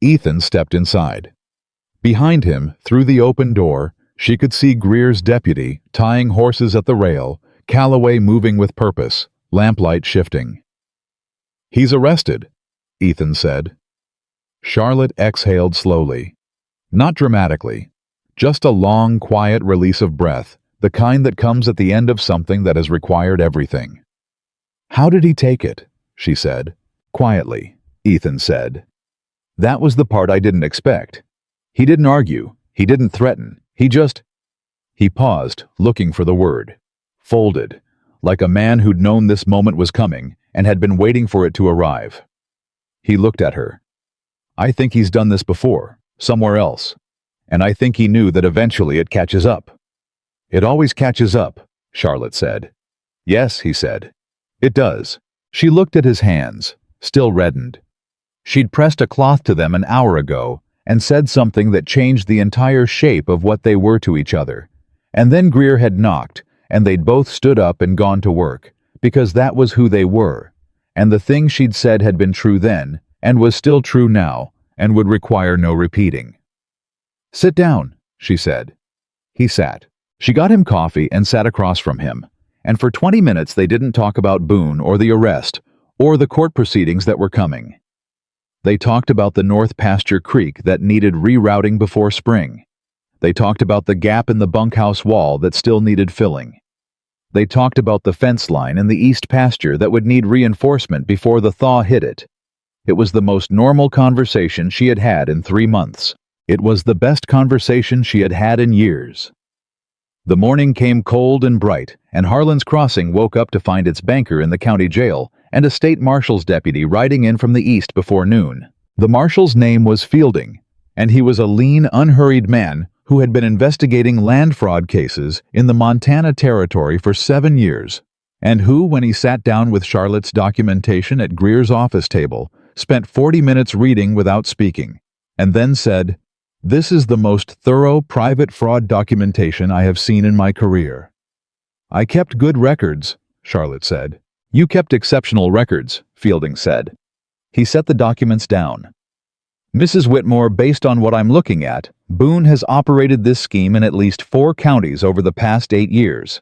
Ethan stepped inside. Behind him, through the open door, she could see Greer's deputy tying horses at the rail, Calloway moving with purpose, lamplight shifting. "He's arrested," Ethan said. Charlotte exhaled slowly. Not dramatically, just a long, quiet release of breath, the kind that comes at the end of something that has required everything. "How did he take it?" she said. "Quietly," Ethan said. "That was the part I didn't expect. He didn't argue. He didn't threaten. He paused, looking for the word. Folded, like a man who'd known this moment was coming and had been waiting for it to arrive. He looked at her. "I think he's done this before, somewhere else. And I think he knew that eventually it catches up." "It always catches up," Charlotte said. "Yes," he said. "It does." She looked at his hands, still reddened. She'd pressed a cloth to them an hour ago and said something that changed the entire shape of what they were to each other. And then Greer had knocked, and they'd both stood up and gone to work, because that was who they were. And the thing she'd said had been true then, and was still true now, and would require no repeating. "Sit down," she said. He sat. She got him coffee and sat across from him, and for 20 minutes they didn't talk about Boone or the arrest, or the court proceedings that were coming. They talked about the North Pasture Creek that needed rerouting before spring. They talked about the gap in the bunkhouse wall that still needed filling. They talked about the fence line in the East Pasture that would need reinforcement before the thaw hit it. It was the most normal conversation she had had in 3 months. It was the best conversation she had had in years. The morning came cold and bright, and Harlan's Crossing woke up to find its banker in the county jail and a state marshal's deputy riding in from the east before noon. The marshal's name was Fielding, and he was a lean, unhurried man who had been investigating land fraud cases in the Montana Territory for 7 years, and who, when he sat down with Charlotte's documentation at Greer's office table, spent 40 minutes reading without speaking, and then said, "This is the most thorough private fraud documentation I have seen in my career." "I kept good records," Charlotte said. "You kept exceptional records," Fielding said. He set the documents down. "Mrs. Whitmore, based on what I'm looking at, Boone has operated this scheme in at least 4 counties over the past 8 years.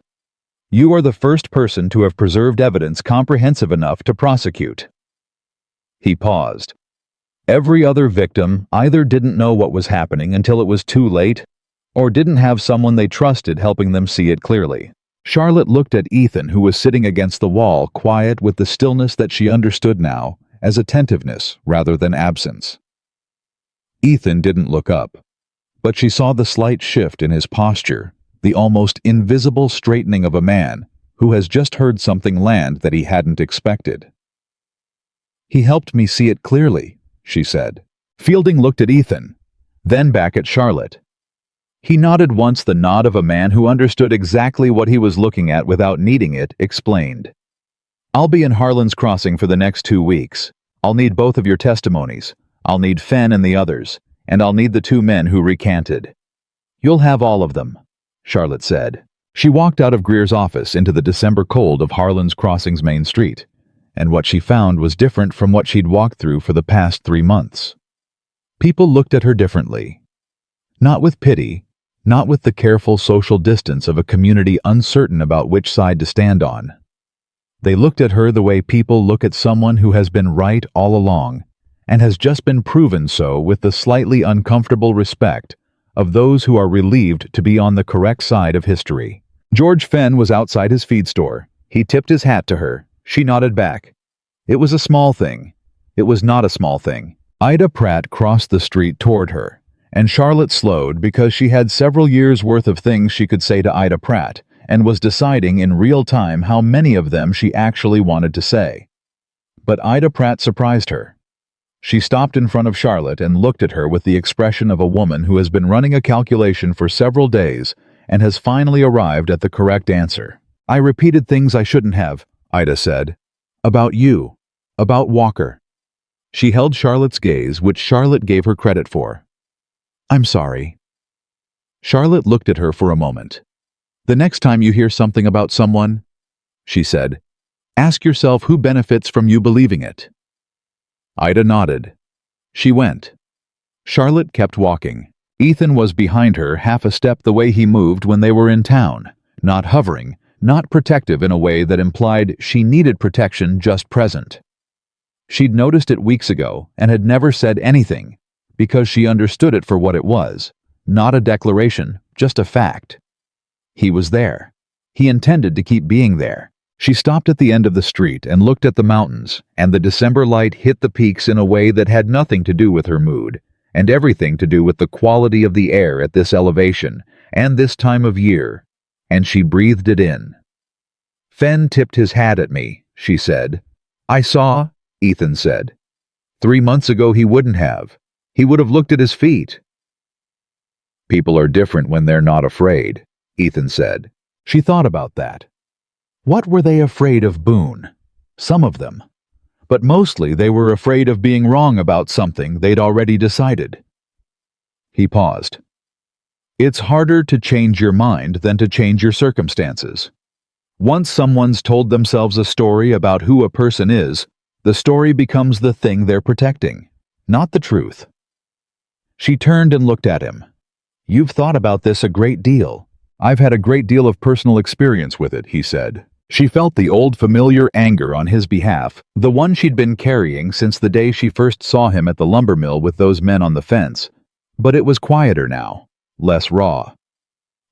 You are the first person to have preserved evidence comprehensive enough to prosecute." He paused. Every other victim either didn't know what was happening until it was too late, or didn't have someone they trusted helping them see it clearly. Charlotte looked at Ethan, who was sitting against the wall, quiet with the stillness that she understood now as attentiveness rather than absence. Ethan didn't look up, but she saw the slight shift in his posture, the almost invisible straightening of a man who has just heard something land that he hadn't expected. "He helped me see it clearly," she said. Fielding looked at Ethan, then back at Charlotte. He nodded once, the nod of a man who understood exactly what he was looking at without needing it, explained. "I'll be in Harlan's Crossing for the next 2 weeks. I'll need both of your testimonies. I'll need Fenn and the others, and I'll need the 2 men who recanted." "You'll have all of them," Charlotte said. She walked out of Greer's office into the December cold of Harlan's Crossing's main street, and what she found was different from what she'd walked through for the past 3 months. People looked at her differently. Not with pity, not with the careful social distance of a community uncertain about which side to stand on. They looked at her the way people look at someone who has been right all along, and has just been proven so, with the slightly uncomfortable respect of those who are relieved to be on the correct side of history. George Fenn was outside his feed store. He tipped his hat to her. She nodded back. It was a small thing. It was not a small thing. Ida Pratt crossed the street toward her, and Charlotte slowed because she had several years' worth of things she could say to Ida Pratt, and was deciding in real time how many of them she actually wanted to say. But Ida Pratt surprised her. She stopped in front of Charlotte and looked at her with the expression of a woman who has been running a calculation for several days and has finally arrived at the correct answer. "I repeated things I shouldn't have," Ida said. "About you. About Walker." She held Charlotte's gaze, which Charlotte gave her credit for. "I'm sorry." Charlotte looked at her for a moment. "The next time you hear something about someone," she said, "ask yourself who benefits from you believing it." Ida nodded. She went. Charlotte kept walking. Ethan was behind her, half a step the way he moved when they were in town, not hovering, not protective in a way that implied she needed protection, just present. She'd noticed it weeks ago and had never said anything, because she understood it for what it was, not a declaration, just a fact. He was there. He intended to keep being there. She stopped at the end of the street and looked at the mountains, and the December light hit the peaks in a way that had nothing to do with her mood, and everything to do with the quality of the air at this elevation and this time of year, and she breathed it in. "Fenn tipped his hat at me," she said. "I saw," Ethan said. 3 months ago he wouldn't have. He would have looked at his feet. "People are different when they're not afraid," Ethan said. She thought about that. What were they afraid of Boone? Some of them. but mostly they were afraid of being wrong about something they'd already decided. He paused. It's harder to change your mind than to change your circumstances. Once someone's told themselves a story about who a person is, the story becomes the thing they're protecting, not the truth. She turned and looked at him. You've thought about this a great deal. I've had a great deal of personal experience with it, he said. She felt the old familiar anger on his behalf, the one she'd been carrying since the day she first saw him at the lumber mill with those men on the fence. But it was quieter now, less raw.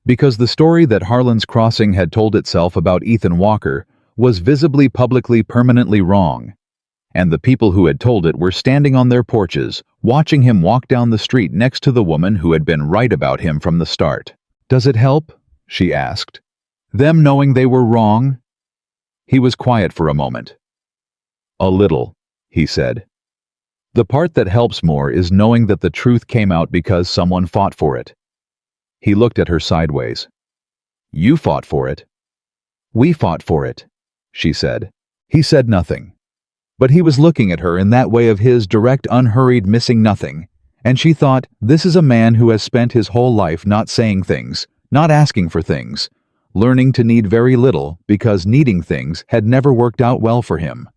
Because the story that Harlan's Crossing had told itself about Ethan Walker was visibly, publicly, permanently wrong. And the people who had told it were standing on their porches, watching him walk down the street next to the woman who had been right about him from the start. Does it help? She asked. Them knowing they were wrong? He was quiet for a moment. A little, he said. The part that helps more is knowing that the truth came out because someone fought for it. He looked at her sideways. You fought for it. We fought for it, she said. He said nothing. But he was looking at her in that way of his, direct, unhurried, missing nothing. And she thought, this is a man who has spent his whole life not saying things, not asking for things, learning to need very little because needing things had never worked out well for him.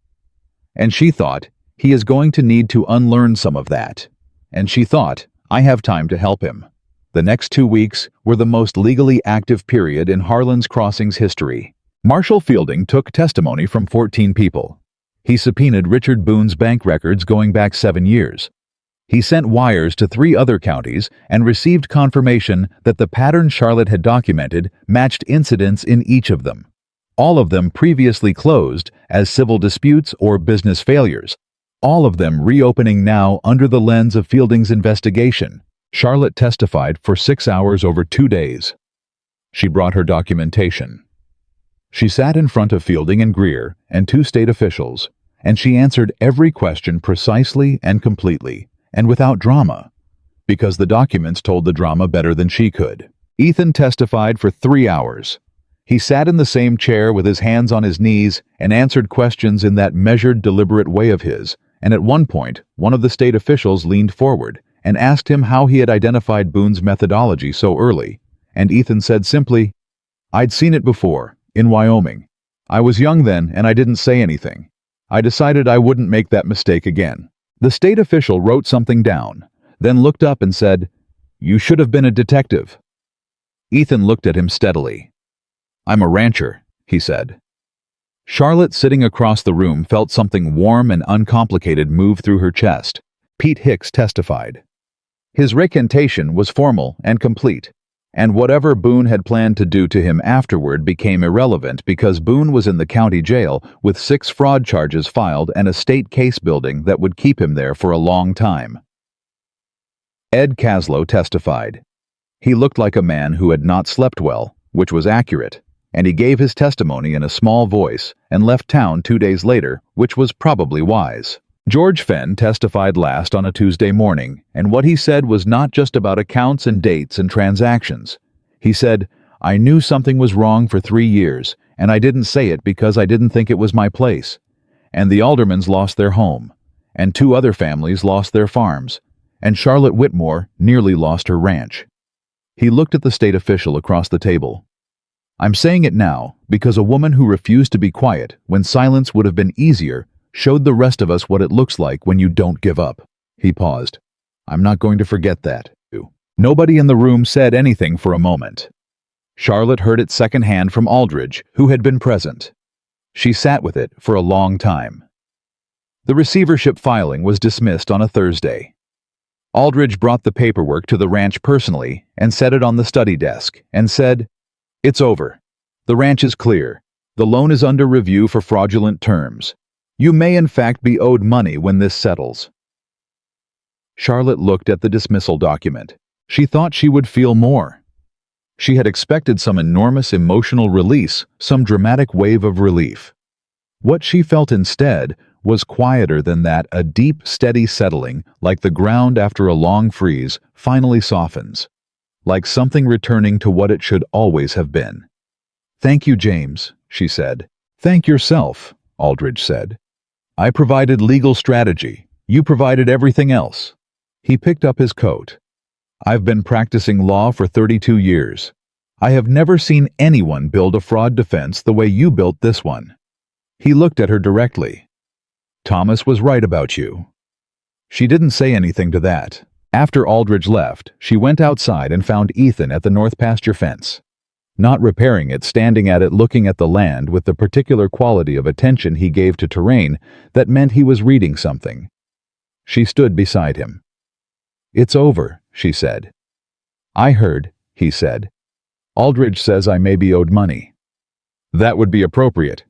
And she thought, he is going to need to unlearn some of that. And she thought, I have time to help him. The next 2 weeks were the most legally active period in Harlan's Crossing's history. Marshal Fielding took testimony from 14 people. He subpoenaed Richard Boone's bank records going back 7 years. He sent wires to 3 other counties and received confirmation that the pattern Charlotte had documented matched incidents in each of them. All of them previously closed as civil disputes or business failures. All of them reopening now under the lens of Fielding's investigation. Charlotte testified for 6 hours over 2 days. She brought her documentation. She sat in front of Fielding and Greer and 2 state officials, and she answered every question precisely and completely, and without drama, because the documents told the drama better than she could. Ethan testified for 3 hours. He sat in the same chair with his hands on his knees and answered questions in that measured, deliberate way of his, and at one point, one of the state officials leaned forward and asked him how he had identified Boone's methodology so early, and Ethan said simply, I'd seen it before, in Wyoming. I was young then, and I didn't say anything. I decided I wouldn't make that mistake again. The state official wrote something down, then looked up and said, You should have been a detective. Ethan looked at him steadily. I'm a rancher, he said. Charlotte, sitting across the room, felt something warm and uncomplicated move through her chest. Pete Hicks testified. His recantation was formal and complete, and whatever Boone had planned to do to him afterward became irrelevant because Boone was in the county jail with 6 fraud charges filed and a state case building that would keep him there for a long time. Ed Caslow testified. He looked like a man who had not slept well, which was accurate, and he gave his testimony in a small voice and left town 2 days later, which was probably wise. George Fenn testified last on a Tuesday morning, and what he said was not just about accounts and dates and transactions. He said, I knew something was wrong for 3 years, and I didn't say it because I didn't think it was my place. And the Aldermans lost their home, and 2 other families lost their farms, and Charlotte Whitmore nearly lost her ranch. He looked at the state official across the table. I'm saying it now because a woman who refused to be quiet when silence would have been easier showed the rest of us what it looks like when you don't give up. He paused. I'm not going to forget that. Nobody in the room said anything for a moment. Charlotte heard it secondhand from Aldridge, who had been present. She sat with it for a long time. The receivership filing was dismissed on a Thursday. Aldridge brought the paperwork to the ranch personally and set it on the study desk and said, It's over. The ranch is clear. The loan is under review for fraudulent terms. You may in fact be owed money when this settles. Charlotte looked at the dismissal document. She thought she would feel more. She had expected some enormous emotional release, some dramatic wave of relief. What she felt instead was quieter than that, a deep, steady settling, like the ground after a long freeze finally softens, like something returning to what it should always have been. Thank you, James, she said. Thank yourself, Aldridge said. I provided legal strategy. You provided everything else. He picked up his coat. I've been practicing law for 32 years. I have never seen anyone build a fraud defense the way you built this one. He looked at her directly. Thomas was right about you. She didn't say anything to that. After Aldridge left, she went outside and found Ethan at the north pasture fence. Not repairing it, standing at it looking at the land with the particular quality of attention he gave to terrain that meant he was reading something. She stood beside him. It's over, she said. I heard, he said. Aldridge says I may be owed money. That would be appropriate,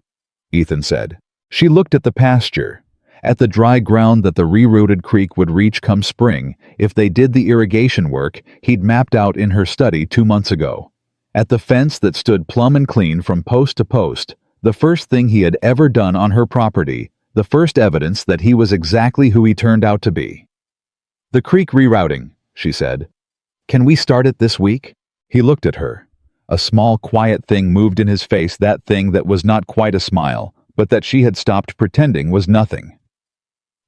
Ethan said. She looked at the pasture, at the dry ground that the rerouted creek would reach come spring if they did the irrigation work he'd mapped out in her study 2 months ago. At the fence that stood plumb and clean from post to post, the first thing he had ever done on her property, the first evidence that he was exactly who he turned out to be. The creek rerouting, she said. Can we start it this week? He looked at her. A small, quiet thing moved in his face, that thing that was not quite a smile, but that she had stopped pretending was nothing.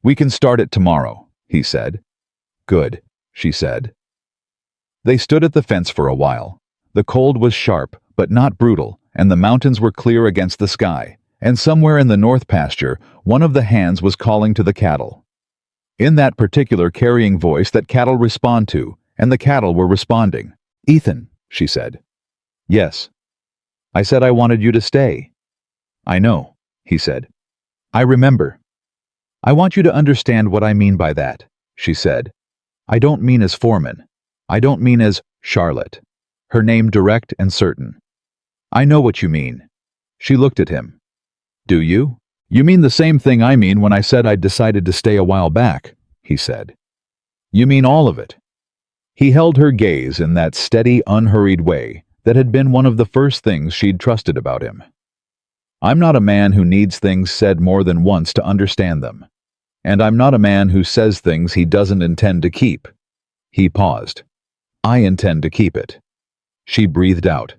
We can start it tomorrow, he said. Good, she said. They stood at the fence for a while. The cold was sharp, but not brutal, and the mountains were clear against the sky, and somewhere in the north pasture, one of the hands was calling to the cattle. In that particular carrying voice that cattle respond to, and the cattle were responding. Ethan, she said. Yes. I said I wanted you to stay. I know, he said. I remember. I want you to understand what I mean by that, she said. I don't mean as foreman. I don't mean as Charlotte. Her name direct and certain. I know what you mean. She looked at him. Do you? You mean the same thing I mean when I said I'd decided to stay a while back, he said. You mean all of it. He held her gaze in that steady, unhurried way that had been one of the first things she'd trusted about him. I'm not a man who needs things said more than once to understand them. And I'm not a man who says things he doesn't intend to keep. He paused. I intend to keep it. She breathed out.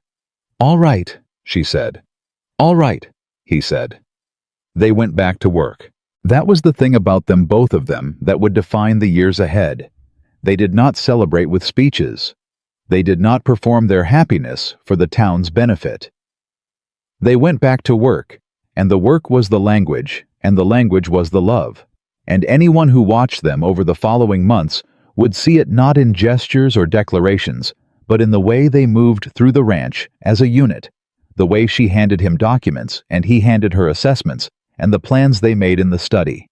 All right, she said. All right, he said. They went back to work. That was the thing about them, both of them, that would define the years ahead. They did not celebrate with speeches. They did not perform their happiness for the town's benefit. They went back to work, and the work was the language, and the language was the love. And anyone who watched them over the following months would see it not in gestures or declarations, but in the way they moved through the ranch as a unit, the way she handed him documents and he handed her assessments, and the plans they made in the study.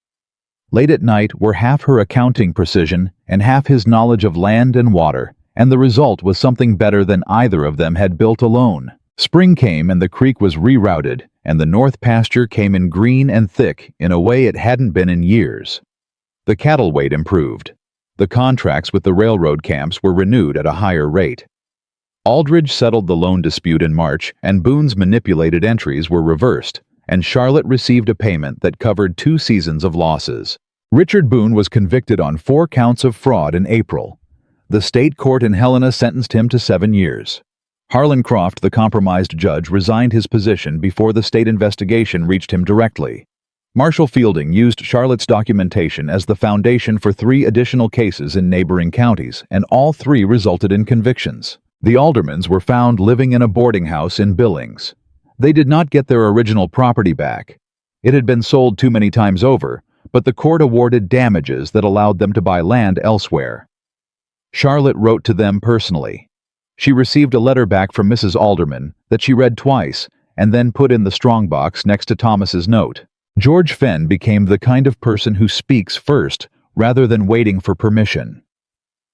Late at night were half her accounting precision and half his knowledge of land and water, and the result was something better than either of them had built alone. Spring came and the creek was rerouted, and the north pasture came in green and thick in a way it hadn't been in years. The cattle weight improved. The contracts with the railroad camps were renewed at a higher rate. Aldridge settled the loan dispute in March, and Boone's manipulated entries were reversed, and Charlotte received a payment that covered 2 seasons of losses. Richard Boone was convicted on 4 counts of fraud in April. The state court in Helena sentenced him to 7 years. Harlan Croft, the compromised judge, resigned his position before the state investigation reached him directly. Marshall Fielding used Charlotte's documentation as the foundation for 3 additional cases in neighboring counties, and all 3 resulted in convictions. The Aldermans were found living in a boarding house in Billings. They did not get their original property back. It had been sold too many times over, but the court awarded damages that allowed them to buy land elsewhere. Charlotte wrote to them personally. She received a letter back from Mrs. Alderman that she read twice and then put in the strongbox next to Thomas's note. George Fenn became the kind of person who speaks first rather than waiting for permission.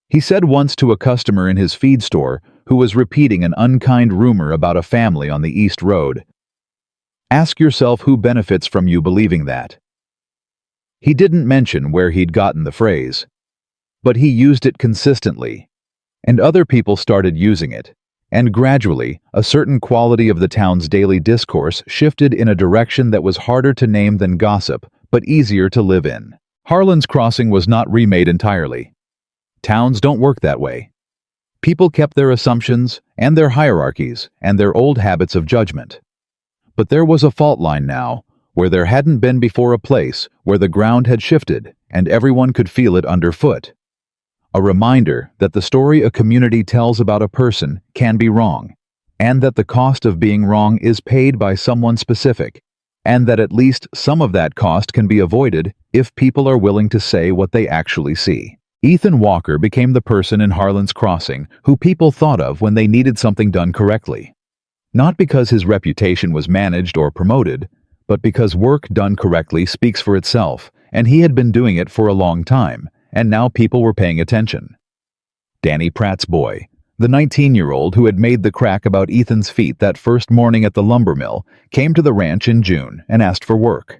He said once to a customer in his feed store who was repeating an unkind rumor about a family on the East Road, "Ask yourself who benefits from you believing that." He didn't mention where he'd gotten the phrase, but he used it consistently, and other people started using it, and gradually a certain quality of the town's daily discourse shifted in a direction that was harder to name than gossip, but easier to live in. Harlan's Crossing was not remade entirely. Towns don't work that way. People kept their assumptions and their hierarchies and their old habits of judgment. But there was a fault line now, where there hadn't been before, a place where the ground had shifted and everyone could feel it underfoot. A reminder that the story a community tells about a person can be wrong, and that the cost of being wrong is paid by someone specific, and that at least some of that cost can be avoided if people are willing to say what they actually see. Ethan Walker became the person in Harlan's Crossing who people thought of when they needed something done correctly. Not because his reputation was managed or promoted, but because work done correctly speaks for itself, and he had been doing it for a long time, and now people were paying attention. Danny Pratt's boy, the 19-year-old who had made the crack about Ethan's feet that first morning at the lumber mill, came to the ranch in June and asked for work.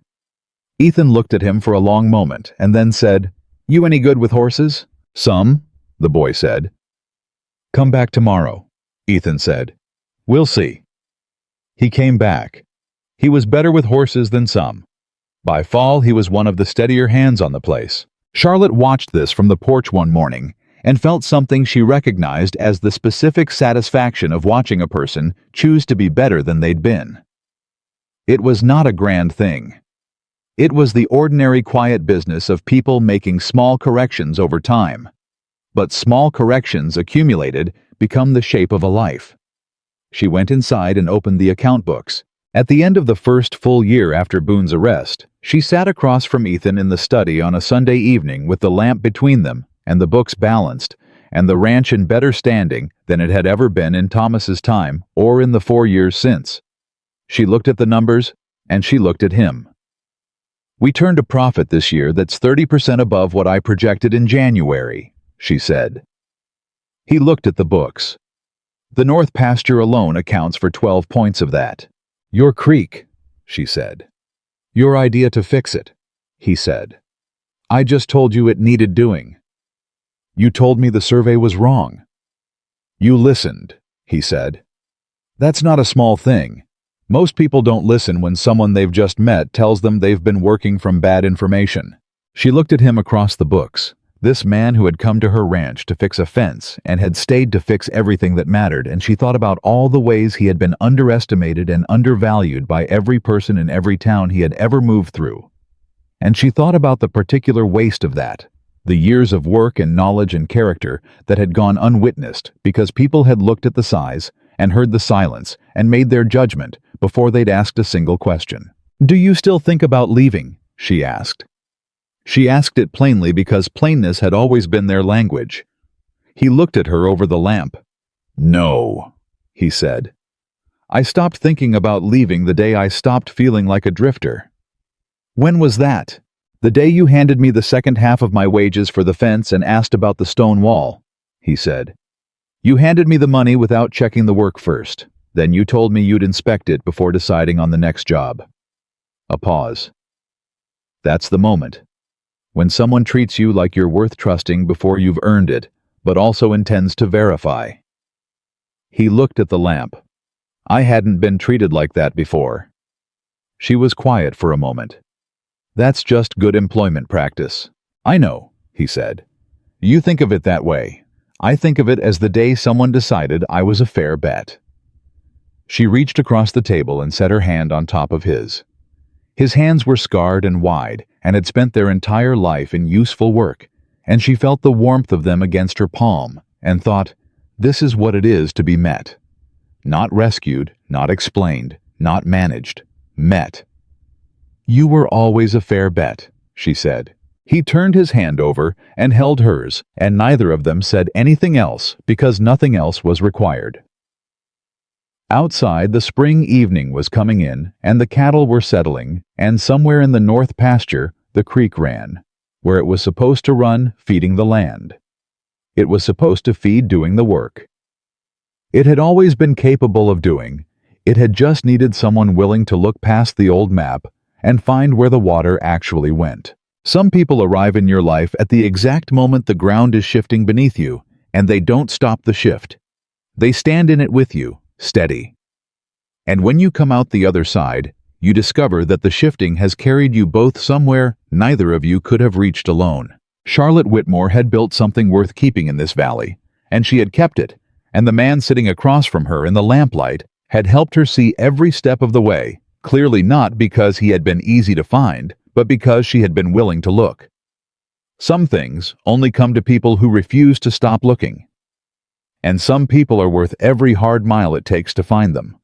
Ethan looked at him for a long moment and then said, "You any good with horses?" "Some," the boy said. "Come back tomorrow," Ethan said. "We'll see." He came back. He was better with horses than some. By fall, he was one of the steadier hands on the place. Charlotte watched this from the porch one morning and felt something she recognized as the specific satisfaction of watching a person choose to be better than they'd been. It was not a grand thing. It was the ordinary quiet business of people making small corrections over time. But small corrections accumulated become the shape of a life. She went inside and opened the account books. At the end of the first full year after Boone's arrest, she sat across from Ethan in the study on a Sunday evening with the lamp between them and the books balanced, and the ranch in better standing than it had ever been in Thomas's time or in the 4 years since. She looked at the numbers, and she looked at him. "We turned a profit this year that's 30% above what I projected in January," she said. He looked at the books. "The north pasture alone accounts for 12 points of that." "Your creek," she said. "Your idea to fix it," he said. "I just told you it needed doing." "You told me the survey was wrong." "You listened," he said. "That's not a small thing. Most people don't listen when someone they've just met tells them they've been working from bad information." She looked at him across the books, this man who had come to her ranch to fix a fence and had stayed to fix everything that mattered, and she thought about all the ways he had been underestimated and undervalued by every person in every town he had ever moved through. And she thought about the particular waste of that, the years of work and knowledge and character that had gone unwitnessed because people had looked at the size and heard the silence and made their judgment before they'd asked a single question. "Do you still think about leaving?" she asked. She asked it plainly because plainness had always been their language. He looked at her over the lamp. "No," he said. "I stopped thinking about leaving the day I stopped feeling like a drifter." "When was that?" "The day you handed me the second half of my wages for the fence and asked about the stone wall," he said. "You handed me the money without checking the work first. Then you told me you'd inspect it before deciding on the next job." A pause. "That's the moment. When someone treats you like you're worth trusting before you've earned it, but also intends to verify." He looked at the lamp. "I hadn't been treated like that before." She was quiet for a moment. "That's just good employment practice." "I know," he said. "You think of it that way. I think of it as the day someone decided I was a fair bet." She reached across the table and set her hand on top of his. His hands were scarred and wide and had spent their entire life in useful work, and she felt the warmth of them against her palm and thought, this is what it is to be met. Not rescued, not explained, not managed. Met. "You were always a fair bet," she said. He turned his hand over and held hers, and neither of them said anything else because nothing else was required. Outside, the spring evening was coming in, and the cattle were settling, and somewhere in the north pasture, the creek ran, where it was supposed to run, feeding the land. It was supposed to feed doing the work. It had always been capable of doing. It had just needed someone willing to look past the old map and find where the water actually went. Some people arrive in your life at the exact moment the ground is shifting beneath you, and they don't stop the shift. They stand in it with you, steady. And when you come out the other side, you discover that the shifting has carried you both somewhere neither of you could have reached alone. Charlotte Whitmore had built something worth keeping in this valley, and she had kept it, and the man sitting across from her in the lamplight had helped her see every step of the way, Clearly not because he had been easy to find, but because she had been willing to look. Some things only come to people who refuse to stop looking. And some people are worth every hard mile it takes to find them.